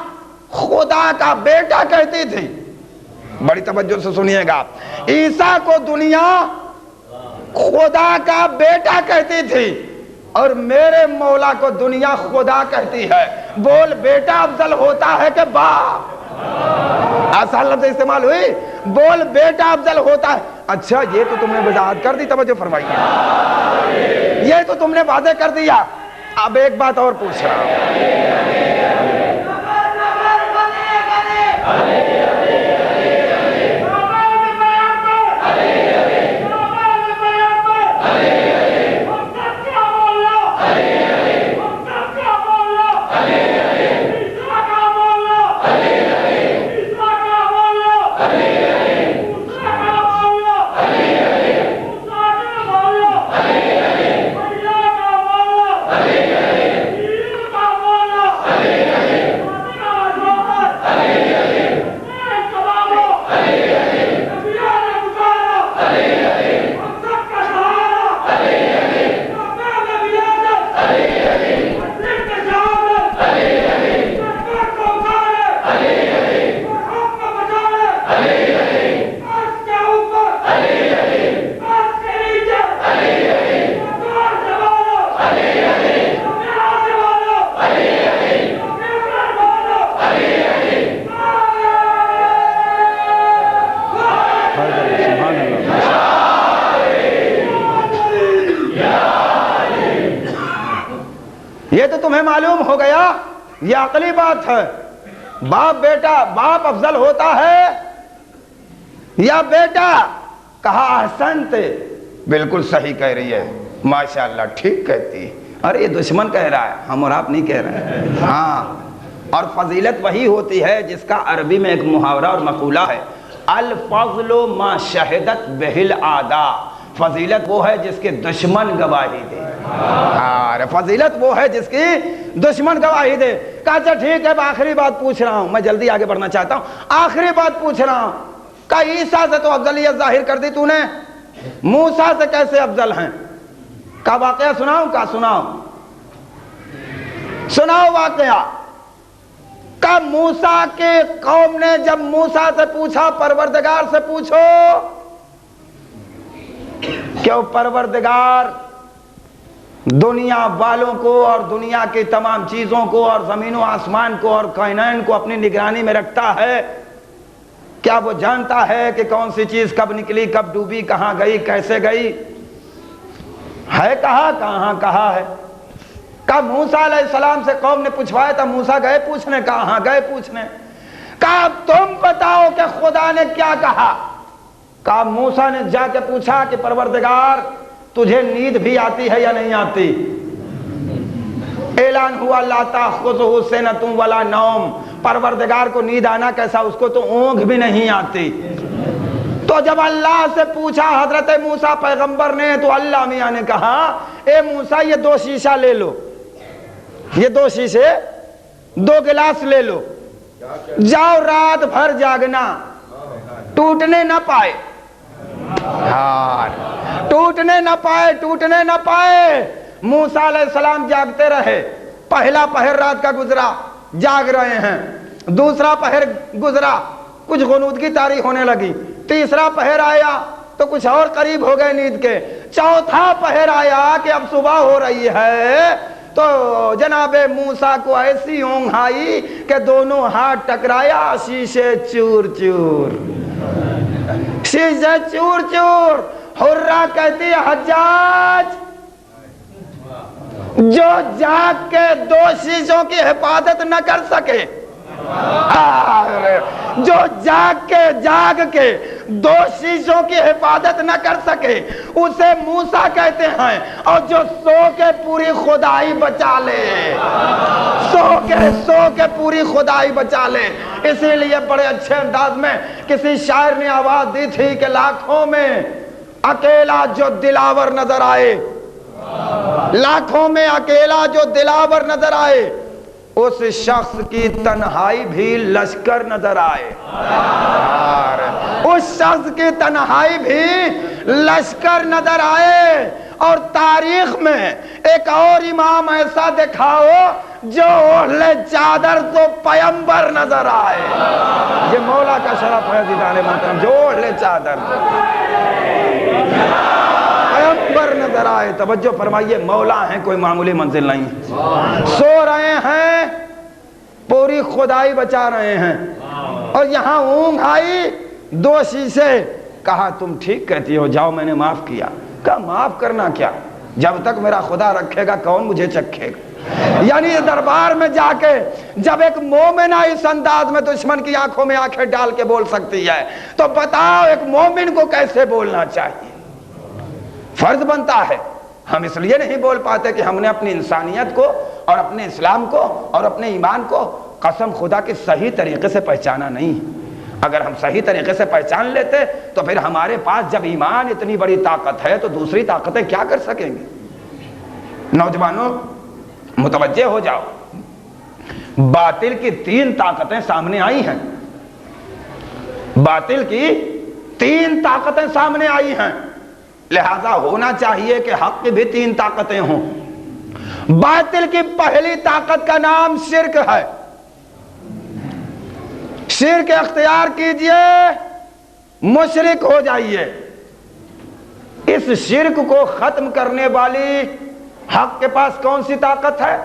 خدا کا بیٹا کہتی تھی؟ بڑی توجہ سے سنیے گا، عیسیٰ کو دنیا خدا کا بیٹا کہتی تھی اور میرے مولا کو دنیا خدا کہتی ہے۔ بول بیٹا افضل ہوتا ہے کہ باپ؟ آسان لفظ استعمال ہوئی، بول بیٹا افضل ہوتا ہے۔ اچھا یہ تو تم نے وضاحت کر دی، توجہ فرمائیے، یہ تو تم نے واضح کر دیا۔ اب ایک بات اور پوچھ رہا ہوں، یہ تو تمہیں معلوم ہو گیا، یہ عقلی بات ہے۔ باپ بیٹا، باپ افضل ہوتا ہے یا بیٹا؟ کہا احسنت، بالکل صحیح کہہ رہی ہے، ماشاءاللہ ٹھیک کہتی ہے۔ ارے یہ دشمن کہہ رہا ہے، ہم اور آپ نہیں کہہ رہے ہیں۔ ہاں، اور فضیلت وہی ہوتی ہے جس کا عربی میں ایک محاورہ اور مقولہ ہے، الفضل ما شہدت بہل اعداء، فضیلت وہ ہے جس کے دشمن گواہی دے۔ فضیلت وہ ہے جس کی دشمن گواہی دے۔ کہا اچھا ٹھیک ہے، آخری بات پوچھ رہا ہوں، میں جلدی آگے بڑھنا چاہتا ہوں، آخری بات پوچھ رہا ہوں۔ کہا عیسیٰ سے تو افضلیت ظاہر کر دی تو نے، موسیٰ سے کیسے افضل ہیں؟ کہا واقعہ سناؤں؟ کہا سناؤ، سناؤ واقعہ۔ کہا موسیٰ کے قوم نے جب موسیٰ سے پوچھا، پروردگار سے پوچھو کہ پروردگار دنیا والوں کو اور دنیا کی تمام چیزوں کو اور زمین و آسمان کو اور کائنات کو اپنی نگرانی میں رکھتا ہے، کیا وہ جانتا ہے کہ کون سی چیز کب نکلی، کب ڈوبی، کہاں گئی، کیسے گئی؟ ہے کہا؟ کہاں کہا ہے؟ کہا موسیٰ علیہ السلام سے قوم نے پوچھوایا تھا، موسیٰ گئے پوچھنے؟ کہا ہاں گئے پوچھنے۔ کہا تم بتاؤ کہ خدا نے کیا کہا؟ کہا موسیٰ نے جا کے پوچھا کہ پروردگار تجھے نیند بھی آتی ہے یا نہیں آتی؟ اعلان ہوا لا تأخذہ سنۃ ولا نوم، پروردگار کو نیند آنا کیسا، اس کو تو اونگ بھی نہیں آتی۔ تو جب اللہ سے پوچھا حضرت موسیٰ پیغمبر نے تو اللہ میاں نے کہا اے موسیٰ یہ 2 شیشہ لے لو، یہ 2 شیشے، 2 گلاس لے لو، جاؤ رات بھر جاگنا، ٹوٹنے نہ پائے، ٹوٹنے نہ پائے، ٹوٹنے نہ پائے۔ موسیٰ علیہ السلام جاگتے رہے، پہلا پہر رات کا گزرا، جاگ رہے ہیں، دوسرا پہر گزرا، کچھ غنودگی طاری ہونے لگی، تیسرا پہر آیا تو کچھ اور قریب ہو گئے نیند کے، چوتھا پہر آیا کہ اب صبح ہو رہی ہے تو جناب موسیٰ کو ایسی اونگ آئی کہ دونوں ہاتھ ٹکرایا، شیشے چور چور، شیشے چور چور۔ حرہ کہتی ہے حجاج جو جاگ کے 2 شیشوں کی حفاظت نہ کر سکے، جو جاگ کے دو شیشوں کی حفاظت نہ کر سکے اسے موسیٰ کہتے ہیں، اور جو سو کے پوری خدائی بچا لے، سو کے پوری خدائی بچا لے۔ اسی لیے بڑے اچھے انداز میں کسی شاعر نے آواز دی تھی کہ لاکھوں میں اکیلا جو دلاور نظر آئے، لاکھوں میں اکیلا جو دلاور نظر آئے، اس شخص کی تنہائی بھی لشکر نظر آئے، اس شخص کی تنہائی بھی لشکر نظر آئے۔ اور تاریخ میں ایک اور امام ایسا دکھاؤ جو اوڑھلے چادر تو پیمبر نظر آئے۔ یہ مولا کا شرف ہے دیدان محترم، جو اوڑھلے چادر پیمبر نظر آئے۔ توجہ فرمائیے، مولا ہیں، کوئی معمولی منزل نہیں، سو رہے ہیں، پوری خدائی بچا رہے ہیں، اور یہاں اونگ آئی، دو شیشے، کہا تم ٹھیک کہتی ہو، جاؤ میں نے معاف کیا۔ کہا معاف کرنا کیا، جب تک میرا خدا رکھے گا کون مجھے چکھے گا۔ یعنی دربار میں جا کے جب ایک مومنہ اس انداز میں دشمن کی آنکھوں میں آنکھیں ڈال کے بول سکتی ہے تو بتاؤ ایک مومن کو کیسے بولنا چاہیے۔ فرض بنتا ہے، ہم اس لیے نہیں بول پاتے کہ ہم نے اپنی انسانیت کو اور اپنے اسلام کو اور اپنے ایمان کو قسم خدا کی صحیح طریقے سے پہچانا نہیں۔ اگر ہم صحیح طریقے سے پہچان لیتے تو پھر ہمارے پاس جب ایمان اتنی بڑی طاقت ہے تو دوسری طاقتیں کیا کر سکیں گے۔ نوجوانوں متوجہ ہو جاؤ، باطل کی 3 طاقتیں سامنے آئی ہیں، باطل کی 3 طاقتیں سامنے آئی ہیں، لہذا ہونا چاہیے کہ حق کی بھی 3 طاقتیں ہوں۔ باطل کی پہلی طاقت کا نام شرک ہے۔ شرک اختیار کیجئے، مشرک ہو جائیے۔ اس شرک کو ختم کرنے والی حق کے پاس کون سی طاقت ہے؟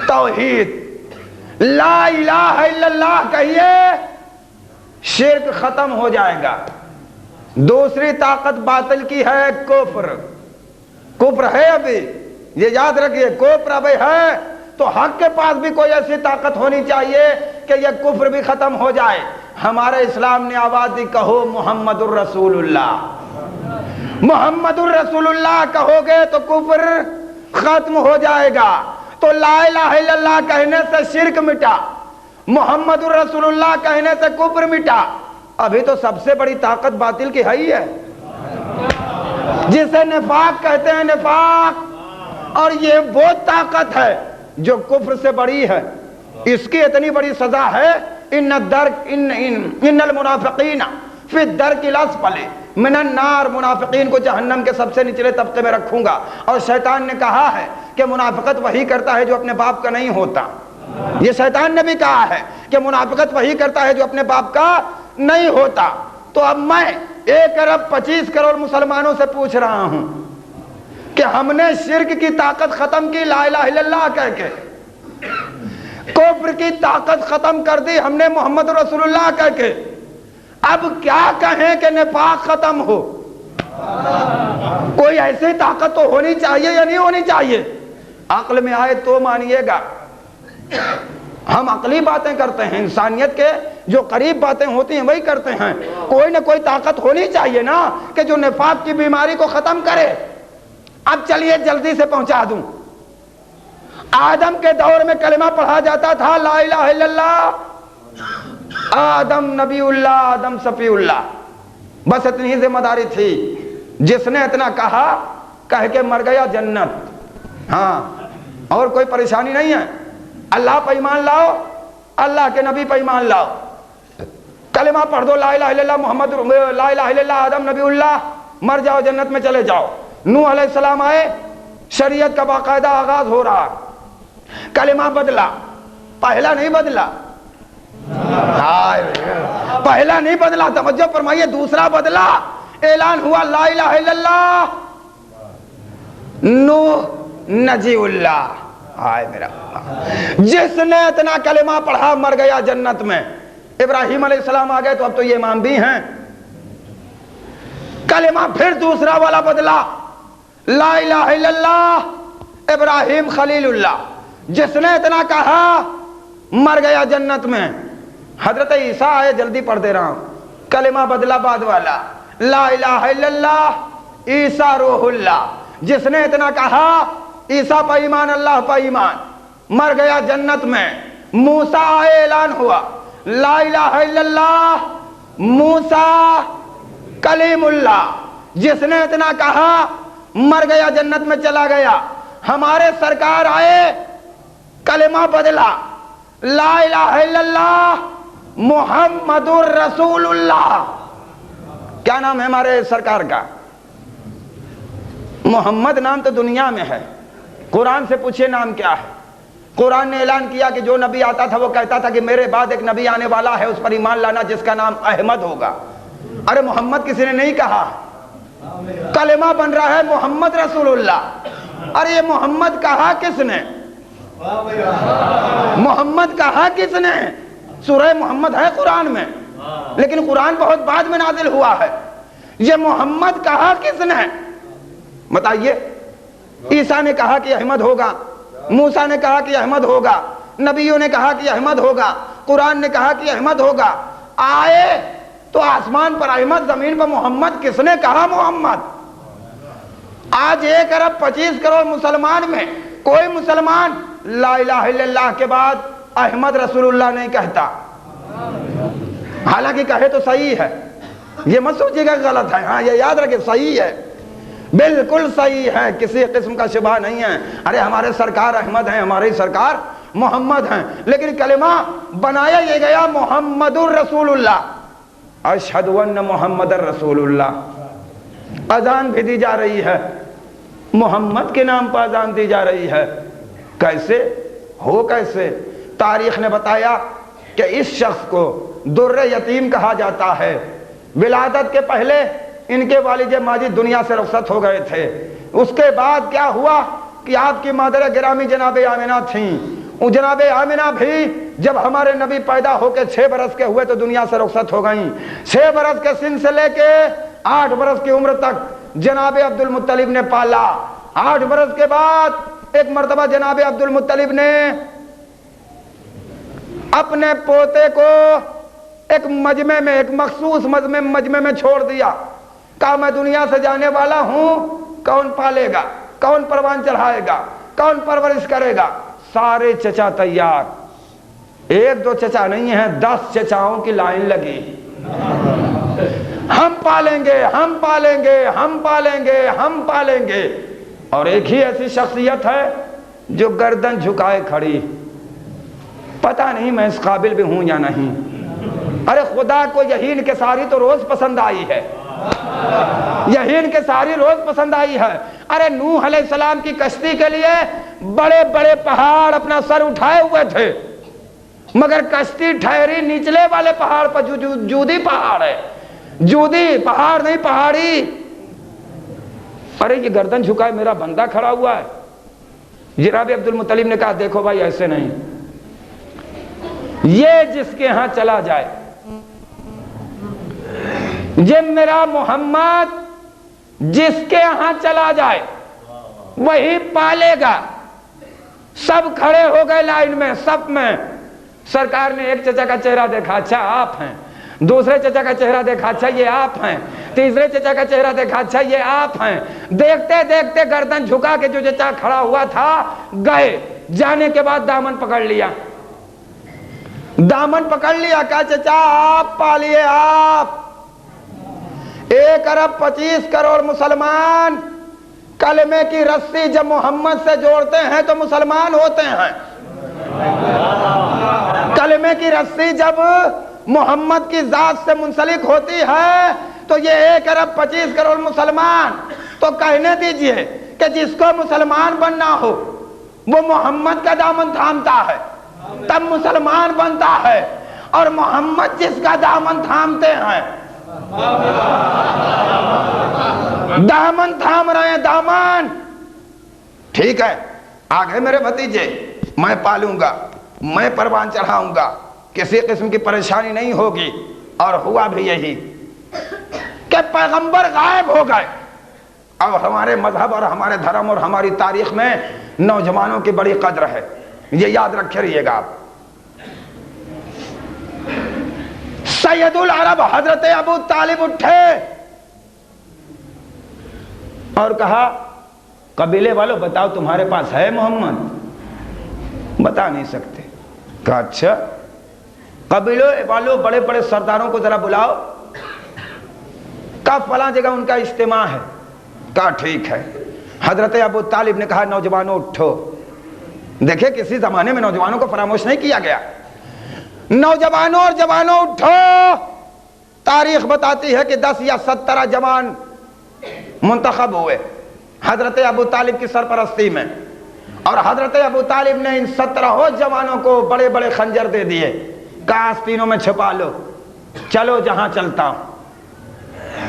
توحید، لا الہ الا اللہ کہیے، شرک ختم ہو جائے گا۔ دوسری طاقت باطل کی ہے کفر، کفر ہے ابھی، یہ یاد رکھیے، کفر ابھی ہے تو حق کے پاس بھی کوئی ایسی طاقت ہونی چاہیے کہ یہ کفر بھی ختم ہو جائے۔ ہمارے اسلام نے آواز دی، کہو محمد الرسول اللہ، محمد الرسول اللہ کہو گے تو کفر ختم ہو جائے گا۔ تو لا الہ الا اللہ کہنے سے شرک مٹا، محمد الرسول اللہ کہنے سے کفر مٹا۔ ابھی تو سب سے بڑی طاقت باطل کی ہے ہی ہے، جسے نفاق کہتے ہیں، نفاق، اور یہ وہ طاقت ہے جو کفر سے بڑی ہے۔ اس کی اتنی بڑی سزا ہے، ان المنافقین فی الدرک الاسفل من النار، منافقین کو جہنم کے سب سے نچلے طبقے میں رکھوں گا۔ اور شیطان نے کہا ہے کہ منافقت وہی کرتا ہے جو اپنے باپ کا نہیں ہوتا۔ یہ شیطان نے بھی کہا ہے کہ منافقت وہی کرتا ہے جو اپنے باپ کا نہیں ہوتا۔ تو اب میں 1 ارب 25 کروڑ مسلمانوں سے پوچھ رہا ہوں کہ ہم نے شرک کی طاقت ختم کی لا الہ الا اللہ کہہ کے، کفر کی طاقت ختم کر دی ہم نے محمد رسول اللہ کہہ کے، اب کیا کہیں کہ نفاق ختم ہو؟ کوئی ایسی طاقت تو ہونی چاہیے یا نہیں ہونی چاہیے؟ عقل میں آئے تو مانیے گا۔ ہم عقلی باتیں کرتے ہیں، انسانیت کے جو قریب باتیں ہوتی ہیں وہی کرتے ہیں۔ کوئی نہ کوئی طاقت ہونی چاہیے نا کہ جو نفاق کی بیماری کو ختم کرے۔ اب چلیے جلدی سے پہنچا دوں۔ آدم کے دور میں کلمہ پڑھا جاتا تھا لا الہ الا اللہ، آدم نبی اللہ، آدم صفی اللہ، بس اتنی ہی ذمہ داری تھی۔ جس نے اتنا کہا کہہ کے مر گیا جنت۔ ہاں، اور کوئی پریشانی نہیں ہے۔ اللہ پہ ایمان لاؤ، اللہ کے نبی پہ ایمان لاؤ، کلمہ پڑھ دو لا الہ الا اللہ محمد، لا الہ الا اللہ آدم نبی اللہ، مر جاؤ جنت میں چلے جاؤ۔ نوح علیہ السلام آئے، شریعت کا باقاعدہ آغاز ہو رہا، کلمہ بدلا، پہلا نہیں بدلا، پہلا نہیں بدلا، توجہ فرمائیے، دوسرا بدلا، اعلان ہوا لا الہ الا اللہ نوح نجی اللہ۔ آئے میرا جس نے اتنا کلمہ پڑھا مر گیا جنت میں۔ ابراہیم علیہ السلام آ گئے تو اب تو یہ امام بھی ہیں، کلمہ پھر دوسرا والا بدلا، لا الہ الا اللہ ابراہیم خلیل اللہ۔ جس نے اتنا کہا مر گیا جنت میں۔ حضرت عیسیٰ آئے، جلدی پڑھ دے رہا ہوں، کلمہ بدلا بعد والا، لا الہ الا اللہ عیسیٰ روح اللہ، جس نے اتنا کہا عیسیٰ پہ ایمان اللہ پہ ایمان، مر گیا جنت میں۔ موسیٰ آئے اعلان ہوا لا الہ الا اللہ موسیٰ کلیم اللہ، جس نے اتنا کہا مر گیا جنت میں چلا گیا۔ ہمارے سرکار آئے کلمہ بدلا لا الہ الا اللہ محمد الرسول اللہ۔ کیا نام ہے ہمارے سرکار کا؟ محمد نام تو دنیا میں ہے، قرآن سے پوچھے نام کیا ہے؟ قرآن نے اعلان کیا کہ جو نبی آتا تھا وہ کہتا تھا کہ میرے بعد ایک نبی آنے والا ہے، اس پر ایمان لانا جس کا نام احمد ہوگا۔ ارے محمد کسی نے نہیں کہا، کلمہ بن رہا ہے محمد رسول اللہ۔ ارے یہ محمد کہا کس نے؟ محمد کہا کس نے؟ سورہ محمد ہے قرآن میں، لیکن قرآن بہت بعد میں نازل ہوا ہے۔ یہ محمد کہا کس نے؟ بتائیے۔ عیسیٰ نے کہا کہ احمد ہوگا، موسیٰ نے کہا کہ احمد ہوگا، نبیوں نے کہا کہ احمد ہوگا، قرآن نے کہا کہ احمد ہوگا۔ آئے تو آسمان پر احمد، زمین پر محمد، کس نے کہا محمد؟ آج 1.25 کروڑ مسلمان میں کوئی مسلمان لا الہ الا اللہ کے بعد احمد رسول اللہ نہیں کہتا، حالانکہ کہے تو صحیح ہے، یہ مت سوچیے گا غلط ہے، ہاں یہ یاد رکھے صحیح ہے، بالکل صحیح ہے، کسی قسم کا شبہ نہیں ہے۔ ارے ہمارے سرکار احمد ہیں، ہمارے سرکار محمد ہیں، لیکن کلمہ بنایا یہ گیا محمد الرسول اللہ، اشہد ان محمد الرسول اللہ۔ اذان بھی دی جا رہی ہے، محمد کے نام پر اذان دی جا رہی ہے۔ کیسے ہو؟ کیسے؟ تاریخ نے بتایا کہ اس شخص کو در یتیم کہا جاتا ہے۔ ولادت کے پہلے ان کے والد ماجد دنیا سے رخصت ہو گئے تھے۔ اس کے بعد کیا ہوا کہ آپ کی مادر گرامی جناب آمنہ تھیں، وہ جناب آمنہ بھی جب ہمارے نبی پیدا ہو کے 6 برس کے ہوئے تو دنیا سے رخصت ہو گئیں۔ 6 برس کے سن سے لے کے 8 برس کی عمر تک جناب عبد المطلب نے پالا۔ 8 برس کے بعد ایک مرتبہ جناب عبد المطلب نے اپنے پوتے کو ایک مجمع میں، ایک مخصوص مجمع میں چھوڑ دیا، کہا میں دنیا سے جانے والا ہوں، کون پالے گا، کون پروان چڑھائے گا، کون پرورش کرے گا؟ سارے چچا تیار، 1-2 چچا نہیں ہیں، 10 چچاؤں کی لائن لگی، ہم پالیں گے، ہم پالیں گے، ہم پالیں گے، ہم پالیں گے۔ اور ایک ہی ایسی شخصیت ہے جو گردن جھکائے کھڑی، پتہ نہیں میں اس قابل بھی ہوں یا نہیں۔ ارے خدا کو یہی انکساری تو روز پسند آئی ہے، یہی انکساری روز پسند آئی ہے۔ ارے نوح علیہ السلام کی کشتی کے لیے بڑے بڑے پہاڑ اپنا سر اٹھائے ہوئے تھے، مگر کشتی ٹھہری نچلے والے پہاڑ پر، جو جودی پہاڑ ہے، جودی پہاڑ نہیں پہاڑی۔ ارے یہ گردن جھکائے میرا بندہ کھڑا ہوا ہے۔ جناب عبد المطلب نے کہا دیکھو بھائی ایسے نہیں، یہ جس کے ہاں چلا جائے، یہ میرا محمد جس کے ہاں چلا جائے وہی پالے گا۔ سب کھڑے ہو گئے لائن میں، سب میں۔ سرکار نے ایک چچا کا چہرہ دیکھا، اچھا آپ ہیں، دوسرے چچا کا چہرہ دیکھا، اچھا یہ آپ ہیں، تیسرے چچا کا چہرہ دیکھا، اچھا یہ آپ ہیں۔ دیکھتے دیکھتے گردن جھکا کے جو چچا کھڑا ہوا تھا گئے، جانے کے بعد دامن پکڑ لیا، دامن پکڑ لیا، کہا چچا آپ پالیے، آپ۔ 1.25 کروڑ مسلمان کلمے کی رسی جب محمد سے جوڑتے ہیں تو مسلمان ہوتے ہیں۔ کلمے کی رسی جب محمد کی ذات سے منسلک ہوتی ہے تو یہ 1.25 کروڑ مسلمان تو کہنے دیجئے کہ جس کو مسلمان بننا ہو وہ محمد کا دامن تھامتا ہے تب مسلمان بنتا ہے، اور محمد جس کا دامن تھامتے ہیں، دامن تھام رہے ہیں، دامن۔ ٹھیک ہے، آگے میرے بھتیجے، میں پالوں گا، میں پروان چڑھاؤں گا، کسی قسم کی پریشانی نہیں ہوگی۔ اور ہوا بھی یہی کہ پیغمبر غائب ہو گئے۔ اب ہمارے مذہب اور ہمارے دھرم اور ہماری تاریخ میں نوجوانوں کی بڑی قدر ہے، یہ یاد رکھے رہیے گا آپ۔ سید العرب حضرت ابو طالب اٹھے اور کہا قبیلے والوں بتاؤ تمہارے پاس ہے محمد؟ بتا نہیں سکتے۔ کہا اچھا قبیلے والوں بڑے بڑے سرداروں کو ذرا بلاؤ۔ کہا فلاں جگہ ان کا اجتماع ہے۔ کہا ٹھیک ہے۔ حضرت ابو طالب نے کہا نوجوانوں اٹھو۔ دیکھیں کسی زمانے میں نوجوانوں کو فراموش نہیں کیا گیا۔ نوجوانوں اور جوانوں اٹھو۔ تاریخ بتاتی ہے کہ 10 یا 17 جوان منتخب ہوئے حضرت ابو طالب کی سرپرستی میں، اور حضرت ابو طالب نے ان 17 جوانوں کو بڑے بڑے خنجر دے دیے۔ کہا آستینوں میں چھپا لو، چلو جہاں چلتا ہوں۔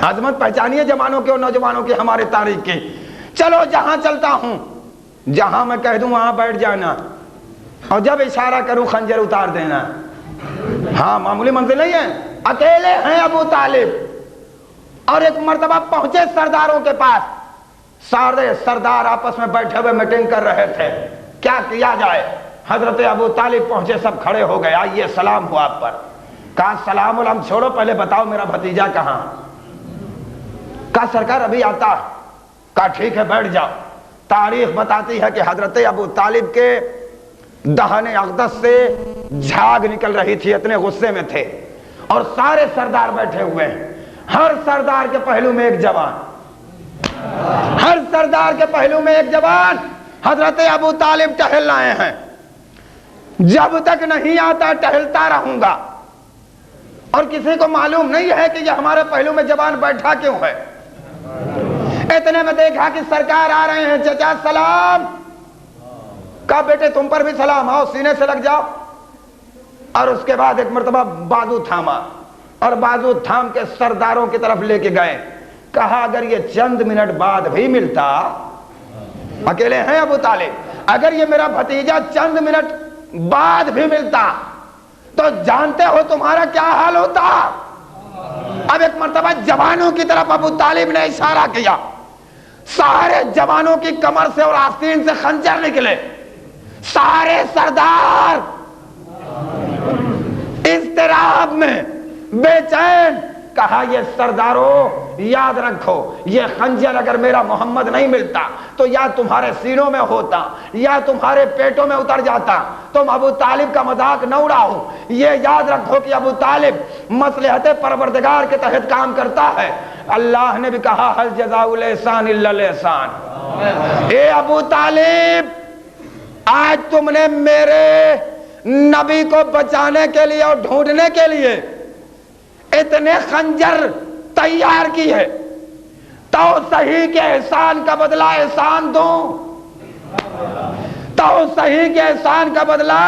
عظمت پہچانیے جوانوں کے اور نوجوانوں کی ہمارے تاریخ کی۔ چلو جہاں چلتا ہوں، جہاں میں کہہ دوں وہاں بیٹھ جانا، اور جب اشارہ کروں خنجر اتار دینا۔ ہاں معمولی منزل نہیں ہے، اکیلے ہیں ابو طالب۔ اور ایک مرتبہ پہنچے سرداروں کے پاس، سارے سردار آپس میں بیٹھے ہوئے میٹنگ کر رہے تھے کیا کیا جائے۔ حضرت ابو طالب پہنچے، سب کھڑے ہو گئے، آئیے سلام ہوا آپ پر۔ کہا سلام علم چھوڑو، پہلے بتاؤ میرا بھتیجا کہاں؟ کہا سرکار ابھی آتا۔ کہا ٹھیک ہے بیٹھ جاؤ۔ تاریخ بتاتی ہے کہ حضرت ابو طالب کے دہن اقدس سے جھاگ نکل رہی تھی، اتنے غصے میں تھے، اور سارے سردار بیٹھے ہوئے ہیں۔ ہر سردار کے پہلو میں ایک جوان، ہر سردار کے پہلو میں ایک جوان۔ حضرت ابو طالب ٹہل رہے ہیں، جب تک نہیں آتا ٹہلتا رہوں گا، اور کسی کو معلوم نہیں ہے کہ یہ ہمارے پہلو میں جوان بیٹھا کیوں ہے۔ اتنے میں دیکھا کہ سرکار آ رہے ہیں، چچا سلام۔ کہا بیٹے تم پر بھی سلام، آؤ سینے سے لگ جاؤ۔ اور اس کے بعد ایک مرتبہ بازو تھاما، اور بازو تھام کے سرداروں کی طرف لے کے گئے۔ کہا اگر یہ چند منٹ بعد بھی ملتا، اکیلے ہیں ابو طالب، اگر یہ میرا بھتیجا چند منٹ بعد بھی ملتا تو جانتے ہو تمہارا کیا حال ہوتا۔ اب ایک مرتبہ جوانوں کی طرف ابو طالب نے اشارہ کیا، سارے جوانوں کی کمر سے اور آستین سے خنجر نکلے، سارے سردار اضطراب میں بے چین۔ کہا یہ سرداروں یاد رکھو، یہ خنجر اگر میرا محمد نہیں ملتا تو یا تمہارے سینوں میں ہوتا یا تمہارے پیٹوں میں اتر جاتا۔ تم ابو طالب کا مذاق نہ اڑاؤ، یہ یاد رکھو کہ ابو طالب مصلحت پروردگار کے تحت کام کرتا ہے۔ اللہ نے بھی کہا ہل جزاء الاحسان الا الاحسان۔ اے ابو طالب، آج تم نے میرے نبی کو بچانے کے لیے اور ڈھونڈنے کے لیے اتنے خنجر تیار کی ہے، تو صحیح کے احسان کا بدلہ احسان دوں، تو صحیح کے احسان کا بدلہ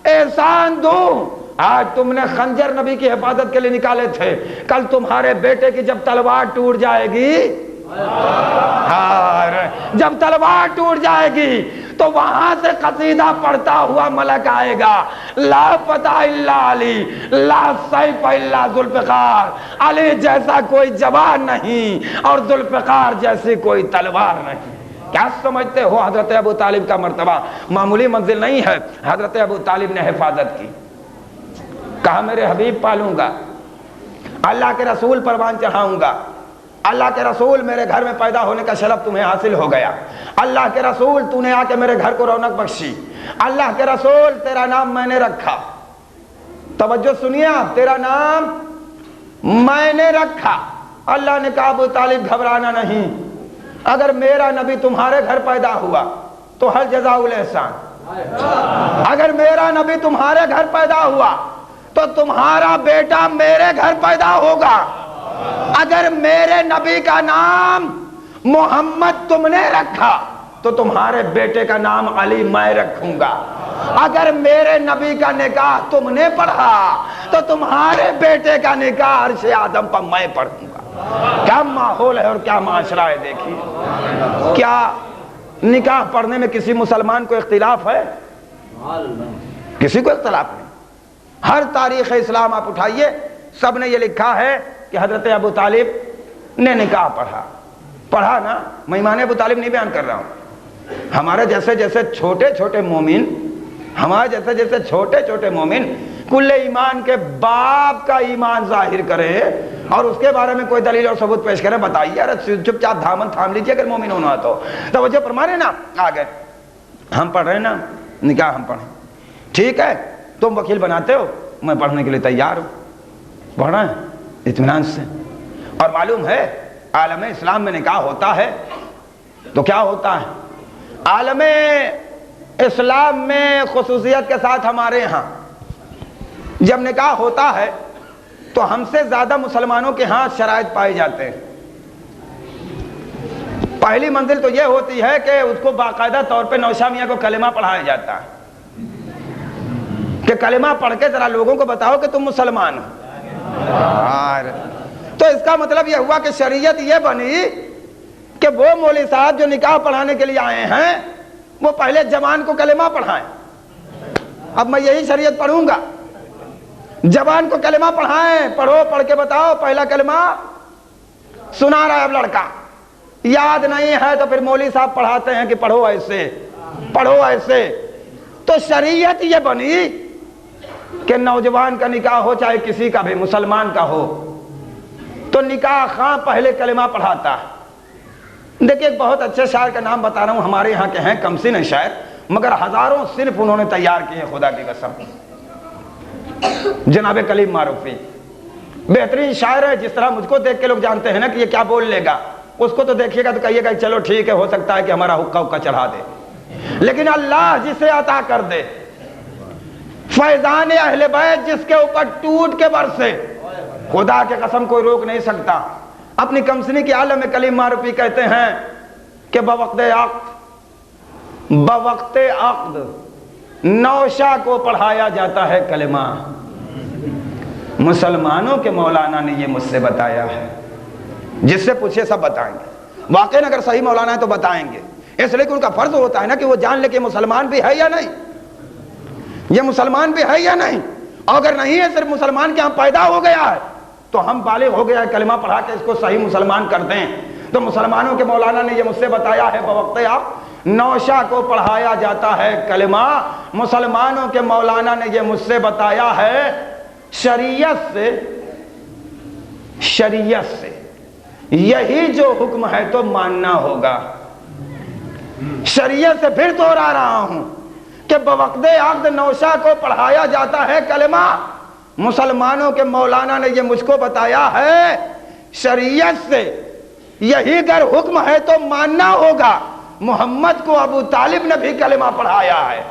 احسان دوں۔ آج تم نے خنجر نبی کی حفاظت کے لیے نکالے تھے، کل تمہارے بیٹے کی جب تلوار ٹوٹ جائے گی، جب تلوار ٹوٹ جائے گی تو وہاں سے قصیدہ پڑھتا ہوا ملک آئے گا، لا فتح الا علی، لا سیف الا ذوالفقار۔ علی جیسا کوئی جوان نہیں اور ذوالفقار جیسی کوئی تلوار نہیں۔ کیا سمجھتے ہو حضرت ابو طالب کا مرتبہ معمولی منزل نہیں ہے۔ حضرت ابو طالب نے حفاظت کی، کہا میرے حبیب پالوں گا، اللہ کے رسول پروان چڑھاؤں گا، اللہ کے رسول میرے گھر میں پیدا ہونے کا شرف تمہیں حاصل ہو گیا، اللہ کے رسول تو نے آ کے میرے گھر کو رونق بخشی، اللہ کے رسول تیرا نام میں نے رکھا۔ توجہ سنیے آپ، تیرا نام میں نے رکھا۔ اللہ نے کہا ابو طالب گھبرانا نہیں، اگر میرا نبی تمہارے گھر پیدا ہوا تو ہل جزاء الاحسان، اگر میرا نبی تمہارے گھر پیدا ہوا تو تمہارا بیٹا میرے گھر پیدا ہوگا، اگر میرے نبی کا نام محمد تم نے رکھا تو تمہارے بیٹے کا نام علی میں رکھوں گا، اگر میرے نبی کا نکاح تم نے پڑھا تو تمہارے بیٹے کا نکاح عرش آدم پر میں پڑھوں گا۔ کیا ماحول ہے اور کیا معاشرہ ہے، دیکھیے۔ کیا نکاح پڑھنے میں کسی مسلمان کو اختلاف ہے؟ کسی کو اختلاف نہیں۔ ہر تاریخ اسلام آپ اٹھائیے، سب نے یہ لکھا ہے کہ حضرت ابو طالب نے نکاح پڑھا نا۔ میں ایمان ابو طالب نہیں بیان کر رہا ہوں، ہمارے جیسے جیسے چھوٹے چھوٹے مومن کل ایمان کے باپ کا ایمان ظاہر کرے اور اس کے بارے میں کوئی دلیل اور ثبوت پیش کرے. بتائیے یار, چپ چاپ دامن تھام لیجیے اگر مومن ہونا تو. توجہ فرما رہے نا. آگے ہم پڑھ رہے ہیں نا, نکاح ہم پڑھیں, ٹھیک ہے, تم وکیل بناتے ہو, میں پڑھنے کے لیے تیار ہوں, پڑھ رہے ہیں اطمینان سے. اور معلوم ہے عالم اسلام میں نکاح ہوتا ہے تو کیا ہوتا ہے؟ عالم اسلام میں خصوصیت کے ساتھ ہمارے ہاں جب نکاح ہوتا ہے تو ہم سے زیادہ مسلمانوں کے ہاں شرائط پائے جاتے ہیں. پہلی منزل تو یہ ہوتی ہے کہ اس کو باقاعدہ طور پہ نوشا میاں کو کلمہ پڑھایا جاتا ہے کہ کلمہ پڑھ کے ذرا لوگوں کو بتاؤ کہ تم مسلمان ہو. تو اس کا مطلب یہ ہوا کہ شریعت یہ بنی کہ وہ مولوی صاحب جو نکاح پڑھانے کے لیے آئے ہیں وہ پہلے جوان کو کلمہ پڑھائیں. اب میں یہی شریعت پڑھوں گا, جوان کو کلمہ پڑھائیں, پڑھو, پڑھ کے بتاؤ پہلا کلمہ. سنا رہا ہے اب لڑکا, یاد نہیں ہے تو پھر مولوی صاحب پڑھاتے ہیں کہ پڑھو ایسے, پڑھو ایسے. تو شریعت یہ بنی کہ نوجوان کا نکاح ہو چاہے کسی کا بھی, مسلمان کا ہو, تو نکاح خواہ پہلے کلمہ پڑھاتا ہے. دیکھیں ایک بہت اچھے شاعر کا نام بتا رہا ہوں, ہمارے یہاں کے ہیں, کم سن شاعر, مگر ہزاروں صرف انہوں نے تیار کیے, خدا کی قسم. جناب کلیم معروفی بہترین شاعر ہے. جس طرح مجھ کو دیکھ کے لوگ جانتے ہیں نا کہ یہ کیا بول لے گا, اس کو تو دیکھیے گا تو کہیے گا چلو ٹھیک ہے, ہو سکتا ہے کہ ہمارا حقہ حقہ چڑھا دے. لیکن اللہ جسے عطا کر دے, فیضان اہل بیت جس کے اوپر ٹوٹ کے برسے, خدا کے قسم کوئی روک نہیں سکتا. اپنی کمسنی کی عالم کلیم معروفی کہتے ہیں کہ بوقت عقد نوشا کو پڑھایا جاتا ہے کلمہ. مسلمانوں کے مولانا نے یہ مجھ سے بتایا ہے, جس سے پوچھے سب بتائیں گے. واقعی اگر صحیح مولانا ہے تو بتائیں گے, اس لیے کہ ان کا فرض ہوتا ہے نا کہ وہ جان لے کہ مسلمان بھی ہے یا نہیں, یہ مسلمان بھی ہے یا نہیں. اور اگر نہیں ہے, صرف مسلمان کے ہاں پیدا ہو گیا ہے تو ہم بالغ ہو گیا ہے, کلمہ پڑھا کے اس کو صحیح مسلمان کر دیں. تو مسلمانوں کے مولانا نے یہ مجھ سے بتایا ہے بوقت عقد نوشا کو پڑھایا جاتا ہے کلمہ. مسلمانوں کے مولانا نے یہ مجھ سے بتایا ہے شریعت سے یہی جو حکم ہے تو ماننا ہوگا. شریعت سے پھر دوہرا رہا ہوں کہ بوقت عقد نوشا کو پڑھایا جاتا ہے کلمہ. مسلمانوں کے مولانا نے یہ مجھ کو بتایا ہے شریعت سے یہی اگر حکم ہے تو ماننا ہوگا. محمد کو ابو طالب نے بھی کلمہ پڑھایا ہے.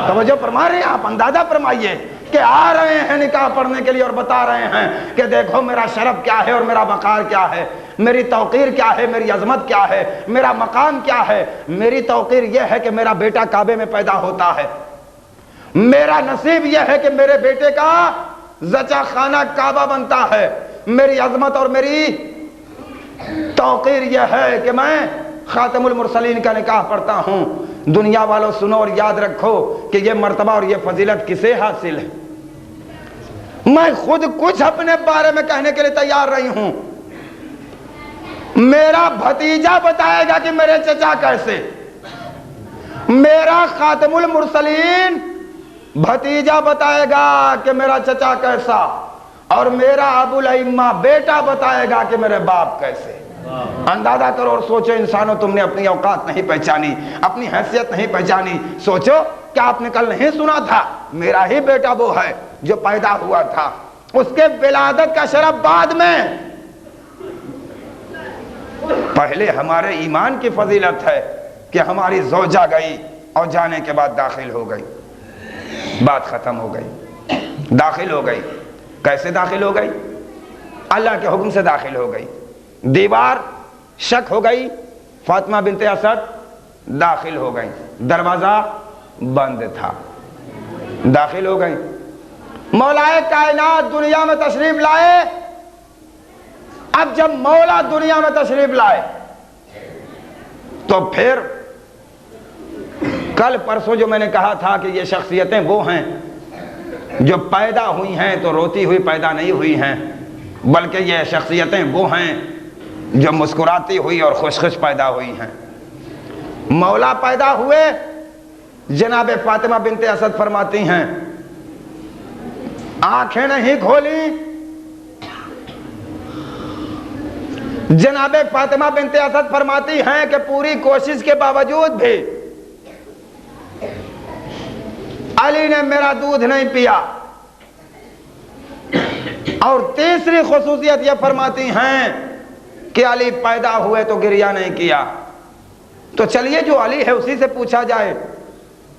توجہ فرما رہے ہیں آپ, اندازہ فرمائیے کہ آ رہے ہیں نکاح پڑھنے کے لیے اور بتا رہے ہیں کہ دیکھو میرا شرف کیا ہے اور میرا وقار کیا ہے, میری توقیر کیا ہے, میری عظمت کیا ہے, میرا مقام کیا ہے. میری توقیر یہ ہے کہ میرا بیٹا کعبے میں پیدا ہوتا ہے, میرا نصیب یہ ہے کہ میرے بیٹے کا زچہ خانہ کعبہ بنتا ہے. میری عظمت اور میری توقیر یہ ہے کہ میں خاتم المرسلین کا نکاح پڑھتا ہوں. دنیا والوں سنو اور یاد رکھو کہ یہ مرتبہ اور یہ فضیلت کسے حاصل ہے. میں خود کچھ اپنے بارے میں کہنے کے لیے تیار رہی ہوں. میرا بھتیجا بتائے گا کہ میرے چچا کیسے, میرا خاتم المرسلین بھتیجا بتائے گا کہ میرا چچا کیسا, اور میرا ابو الائمہ بیٹا بتائے گا کہ میرے باپ کیسے. اندازہ کرو اور سوچو انسانوں, تم نے اپنی اوقات نہیں پہچانی, اپنی حیثیت نہیں پہچانی. سوچو کیا آپ نے کل نہیں سنا تھا میرا ہی بیٹا وہ ہے جو پیدا ہوا تھا, اس کے ولادت کا شرف بعد میں. پہلے ہمارے ایمان کی فضیلت ہے کہ ہماری زوجہ گئی اور جانے کے بعد داخل ہو گئی, بات ختم ہو گئی, داخل ہو گئی. کیسے داخل ہو گئی؟ اللہ کے حکم سے داخل ہو گئی. دیوار شک ہو گئی, فاطمہ بنت اسد داخل ہو گئی, دروازہ بند تھا, داخل ہو گئی. مولا کائنات دنیا میں تشریف لائے. اب جب مولا دنیا میں تشریف لائے تو پھر کل پرسوں جو میں نے کہا تھا کہ یہ شخصیتیں وہ ہیں جو پیدا ہوئی ہیں تو روتی ہوئی پیدا نہیں ہوئی ہیں, بلکہ یہ شخصیتیں وہ ہیں جو مسکراتی ہوئی اور خوش خوش پیدا ہوئی ہیں. مولا پیدا ہوئے, جناب فاطمہ بنت اسد فرماتی ہیں آنکھیں نہیں کھولی. جناب فاطمہ بنت اسد فرماتی ہیں کہ پوری کوشش کے باوجود بھی علی نے میرا دودھ نہیں پیا. اور تیسری خصوصیت یہ فرماتی ہیں کہ علی پیدا ہوئے تو گریہ نہیں کیا. تو چلیے جو علی ہے اسی سے پوچھا جائے,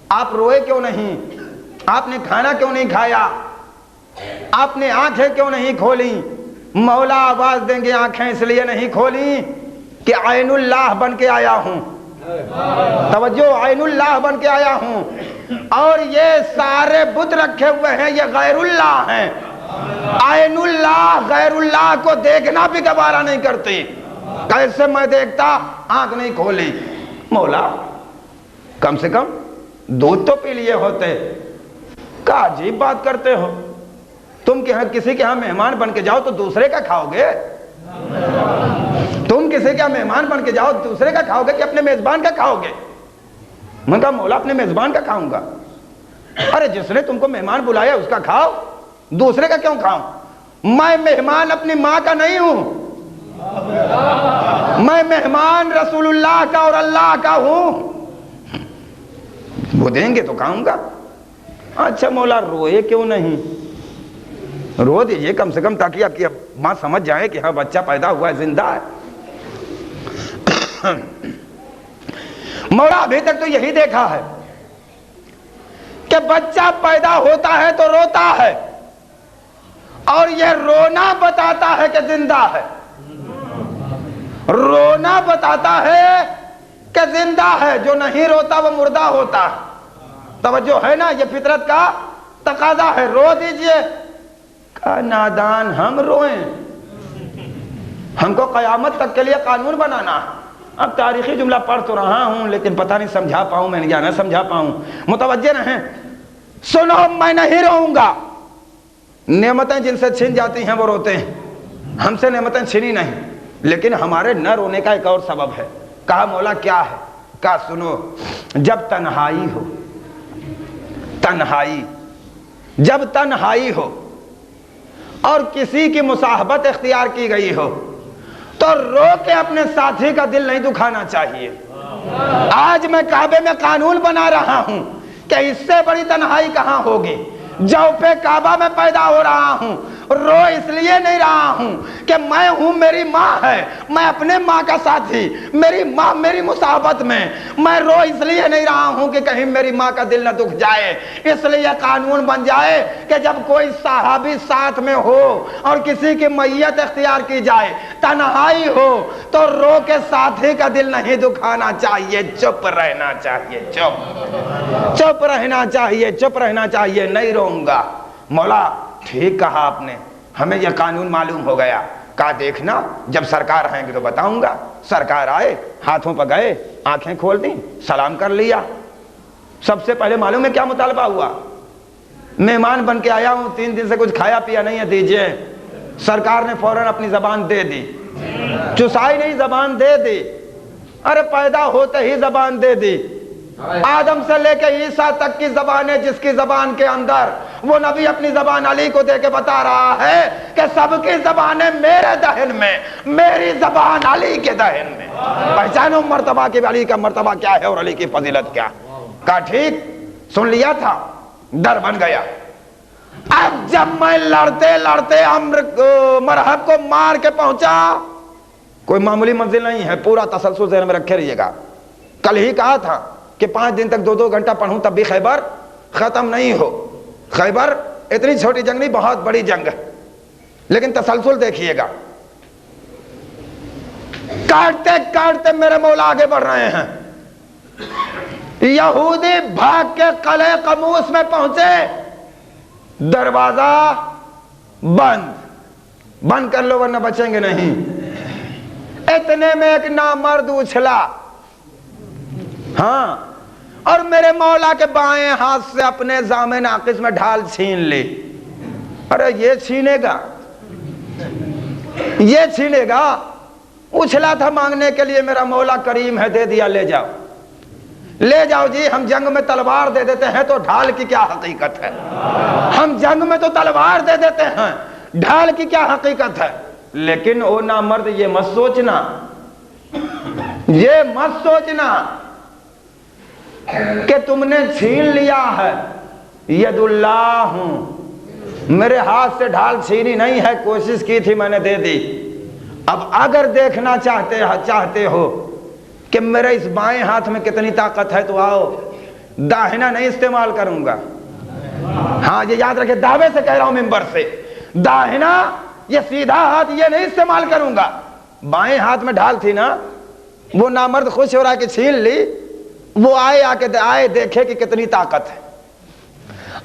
آپ روئے کیوں نہیں؟ آپ نے کھانا کیوں نہیں کھایا؟ آپ نے آنکھیں کیوں نہیں کھولی؟ مولا آواز دیں گے آنکھیں اس لیے نہیں کھولی کہ عین اللہ بن کے آیا ہوں. توجہ, عین اللہ بن کے آیا ہوں. اور یہ سارے بت رکھے ہوئے ہیں, یہ غیر اللہ ہیں. عین اللہ غیر اللہ کو دیکھنا بھی گوارا نہیں کرتی. کیسے میں دیکھتا؟ آنکھ نہیں کھولی. مولا کم سے کم دودھ تو پی لیے ہوتے. کیا عجیب بات کرتے ہو, تم کسی کے ہاں مہمان بن کے جاؤ تو دوسرے کا کھاؤ گے؟ تم کسی کے ہاں مہمان بن کے جاؤ دوسرے کا کھاؤ گے کہ اپنے میزبان کا کھاؤ گے؟ میں کہا مولا اپنے میزبان کا کھاؤں گا. ارے جس نے تم کو مہمان بلایا اس کا کھاؤ, دوسرے کا کیوں کھاؤں؟ میں مہمان اپنی ماں کا نہیں ہوں, میں مہمان رسول اللہ کا اور اللہ کا ہوں. وہ دیں گے تو کھاؤں گا. اچھا مولا روئے کیوں نہیں؟ رو دیجئے کم سے کم تاکہ آپ کی ماں سمجھ جائے کہ ہاں بچہ پیدا ہوا ہے, زندہ ہے. مولا ابھی تک تو یہی دیکھا ہے کہ بچہ پیدا ہوتا ہے تو روتا ہے, اور یہ رونا بتاتا ہے کہ زندہ ہے. رونا بتاتا ہے کہ زندہ ہے, جو نہیں روتا وہ مردہ ہوتا ہے. توجہ ہے نا, یہ فطرت کا تقاضا ہے. رو دیجئے. کہا نادان ہم روئیں, ہم کو قیامت تک کے لیے قانون بنانا ہے. اب تاریخی جملہ پڑھ تو رہا ہوں لیکن پتہ نہیں سمجھا پاؤں میں یا نہ سمجھا پاؤں. متوجہ رہیں. سنو, میں نہیں روؤں گا. نعمتیں جن سے چھن جاتی ہیں وہ روتے ہیں, ہم سے نعمتیں چھنی نہیں. لیکن ہمارے نہ رونے کا ایک اور سبب ہے. کہا مولا کیا ہے؟ کہا سنو, جب تنہائی ہو, تنہائی, جب تنہائی ہو اور کسی کی مصاحبت اختیار کی گئی ہو تو رو کے اپنے ساتھی کا دل نہیں دکھانا چاہیے. آج میں کعبے میں قانون بنا رہا ہوں کہ اس سے بڑی تنہائی کہاں ہوگی. جوف کعبہ میں پیدا ہو رہا ہوں, رو اس لیے نہیں رہا ہوں کہ میں ہوں, میری ماں ہے, میں اپنے ماں کا ساتھی, میری ماں میری مصاحبت میں رو اس لیے نہیں رہا ہوں کہ کہیں میری ماں کا دل نہ دکھ جائے. اس لیے قانون بن جائے کہ جب کوئی صحابی ساتھ میں ہو اور کسی کی میت اختیار کی جائے, تنہائی ہو, تو رو کے ساتھی کا دل نہیں دکھانا چاہیے, چپ رہنا چاہیے, چپ رہنا چاہیے, چپ رہنا چاہیے. نہیں رہوں گا. مولا ٹھیک کہا آپ نے, ہمیں یہ قانون معلوم ہو گیا. کہا دیکھنا جب سرکار آئیں گے تو بتاؤں گا. سرکار آئے, ہاتھوں پہ گئے, آنکھیں کھول دیں, سلام کر لیا. سب سے پہلے معلوم ہے کیا مطالبہ ہوا؟ مہمان بن کے آیا ہوں, 3 دن سے کچھ کھایا پیا نہیں ہے, دیجئے. سرکار نے فوراً اپنی زبان دے دی, چسائی نہیں, زبان دے دی. ارے پیدا ہوتے ہی زبان دے دی. آدم سے لے کے عیسیٰ تک کی زبانیں, جس کی زبان کے اندر وہ نبی اپنی زبان علی کو دے کے بتا رہا ہے کہ سب کی زبانیں میرے دہن میں, میری زبان علی کے دہن میں. پہچانو مرتبہ کہ علی کا مرتبہ کیا ہے اور علی کی فضیلت کیا. کہا ٹھیک, سن لیا تھا, ڈر بن گیا. اب جب میں لڑتے لڑتے مرحب کو مار کے پہنچا, کوئی معمولی منزل نہیں ہے, پورا تسلسل ذہن میں رکھے رہیے گا. کل ہی کہا تھا کہ 5 دن تک 2 گھنٹہ پڑھوں تب بھی خیبر ختم نہیں ہو. خیبر اتنی چھوٹی جنگ نہیں, بہت بڑی جنگ ہے. لیکن تسلسل دیکھیے گا. کاٹتے کاٹتے میرے مولا آگے بڑھ رہے ہیں. یہودی بھاگ کے قلعہ قموس میں پہنچے, دروازہ بند کر لو ورنہ بچیں گے نہیں. اتنے میں ایک نامرد اچھلا, ہاں, اور میرے مولا کے بائیں ہاتھ سے اپنے زامن ناقص میں ڈھال چھین لی. ارے یہ چھینے گا, یہ چھینے گا. اچھلا تھا مانگنے کے لیے, میرا مولا کریم ہے, دے دیا, لے جاؤ. لے جاؤ جی، ہم جنگ میں تلوار دے دیتے ہیں تو ڈھال کی کیا حقیقت ہے؟ ہم جنگ میں تو تلوار دے دیتے ہیں، ڈھال کی کیا حقیقت ہے؟ لیکن او نامرد یہ مت سوچنا، یہ مت سوچنا کہ تم نے چھین لیا ہے، ید اللہ ہوں، میرے ہاتھ سے ڈھال چھینی نہیں ہے، کوشش کی تھی میں نے دے دی۔ اب اگر دیکھنا چاہتے ہو کہ میرے اس بائیں ہاتھ میں کتنی طاقت ہے تو آؤ، داہنا نہیں استعمال کروں گا۔ ہاں یہ یاد رکھے، دعوے سے کہہ رہا ہوں ممبر سے، داہنا یہ سیدھا ہاتھ یہ نہیں استعمال کروں گا۔ بائیں ہاتھ میں ڈھال تھی نا، وہ نامرد خوش ہو رہا کہ چھین لی، وہ آئے دیکھے کہ کتنی طاقت ہے،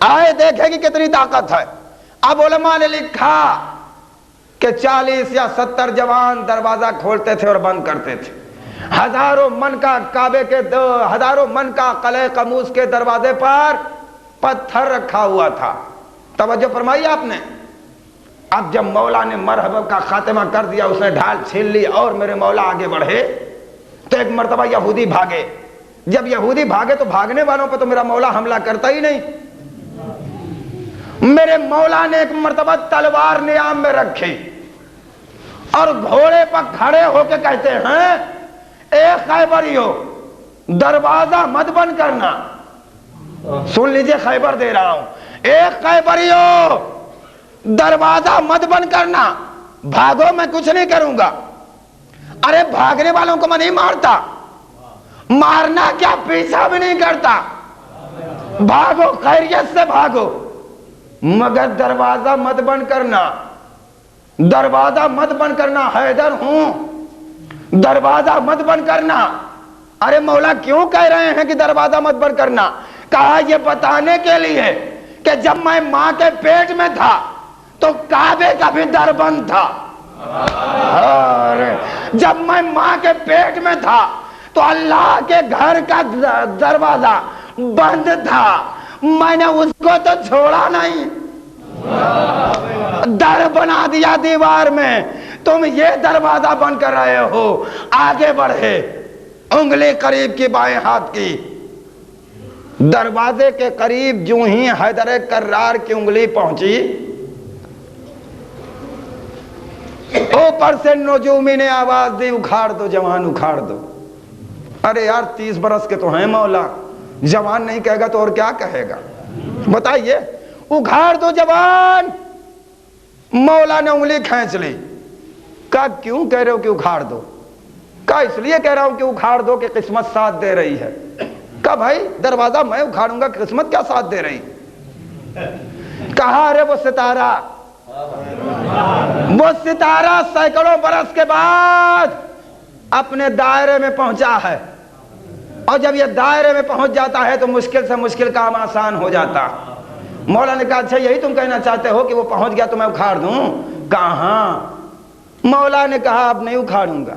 آئے دیکھے کہ کتنی طاقت ہے۔ اب علماء نے لکھا کہ 40 یا 70 جوان دروازہ کھولتے تھے اور بند کرتے تھے، ہزاروں من کا ہزاروں من کا قلعہ قموس کے دروازے پر پتھر رکھا ہوا تھا۔ توجہ فرمائی آپ نے۔ اب جب مولا نے مرحبا کا خاتمہ کر دیا، اس نے ڈھال چھین لی اور میرے مولا آگے بڑھے تو ایک مرتبہ یہودی بھاگے۔ جب یہودی بھاگے تو بھاگنے والوں پہ تو میرا مولا حملہ کرتا ہی نہیں۔ میرے مولا نے ایک مرتبہ تلوار نیام میں رکھی اور گھوڑے پر کھڑے ہو کے کہتے ہیں، اے خیبریو دروازہ مت بند کرنا۔ سن لیجئے، خیبر دے رہا ہوں، اے خیبریو دروازہ مت بند کرنا، بھاگو میں کچھ نہیں کروں گا۔ ارے بھاگنے والوں کو میں نہیں مارتا، مارنا کیا پیچھا بھی نہیں کرتا، بھاگو خیریت سے بھاگو، مگر دروازہ مت بند کرنا، دروازہ مت بند کرنا، حیدر ہوں دروازہ مت بند کرنا۔ ارے مولا کیوں کہہ رہے ہیں کہ دروازہ مت بند کرنا؟ کہا یہ بتانے کے لیے کہ جب میں ماں کے پیٹ میں تھا تو کعبے کا بھی در بند تھا، اور جب میں ماں کے پیٹ میں تھا تو اللہ کے گھر کا دروازہ بند تھا، میں نے اس کو تو چھوڑا نہیں، در بنا دیا دیوار میں۔ تم یہ دروازہ بند کر رہے ہو۔ آگے بڑھے، انگلی قریب کی بائیں ہاتھ کی، دروازے کے قریب جو ہی حیدر کرار کی انگلی پہنچی، اوپر سے نجومی نے آواز دی، اکھاڑ دو جوان اکھاڑ دو۔ ارے یار 30 برس کے تو ہیں مولا، جوان نہیں کہے گا تو اور کیا کہے گا؟ بتائیے، اکھاڑ دو جوان۔ مولا نے انگلی کھینچ لی۔ کہا کیوں کہہ رہے ہو کہ اکھاڑ دو؟ کہا اس لیے کہہ رہا ہوں کہ اکھاڑ دو کہ قسمت ساتھ دے رہی ہے۔ کہا بھائی دروازہ میں اکھاڑوں گا، قسمت کیا ساتھ دے رہی؟ کہا ارے وہ ستارہ سینکڑوں برس کے بعد اپنے دائرے میں پہنچا ہے، اور جب یہ دائرے میں پہنچ جاتا ہے تو مشکل سے مشکل کام آسان ہو جاتا۔ مولا نے کہا اچھا یہی تم کہنا چاہتے ہو کہ وہ پہنچ گیا تو میں اکھاڑ دوں؟ کہا ہاں۔ مولا نے کہا اب نہیں اکھاڑوں گا،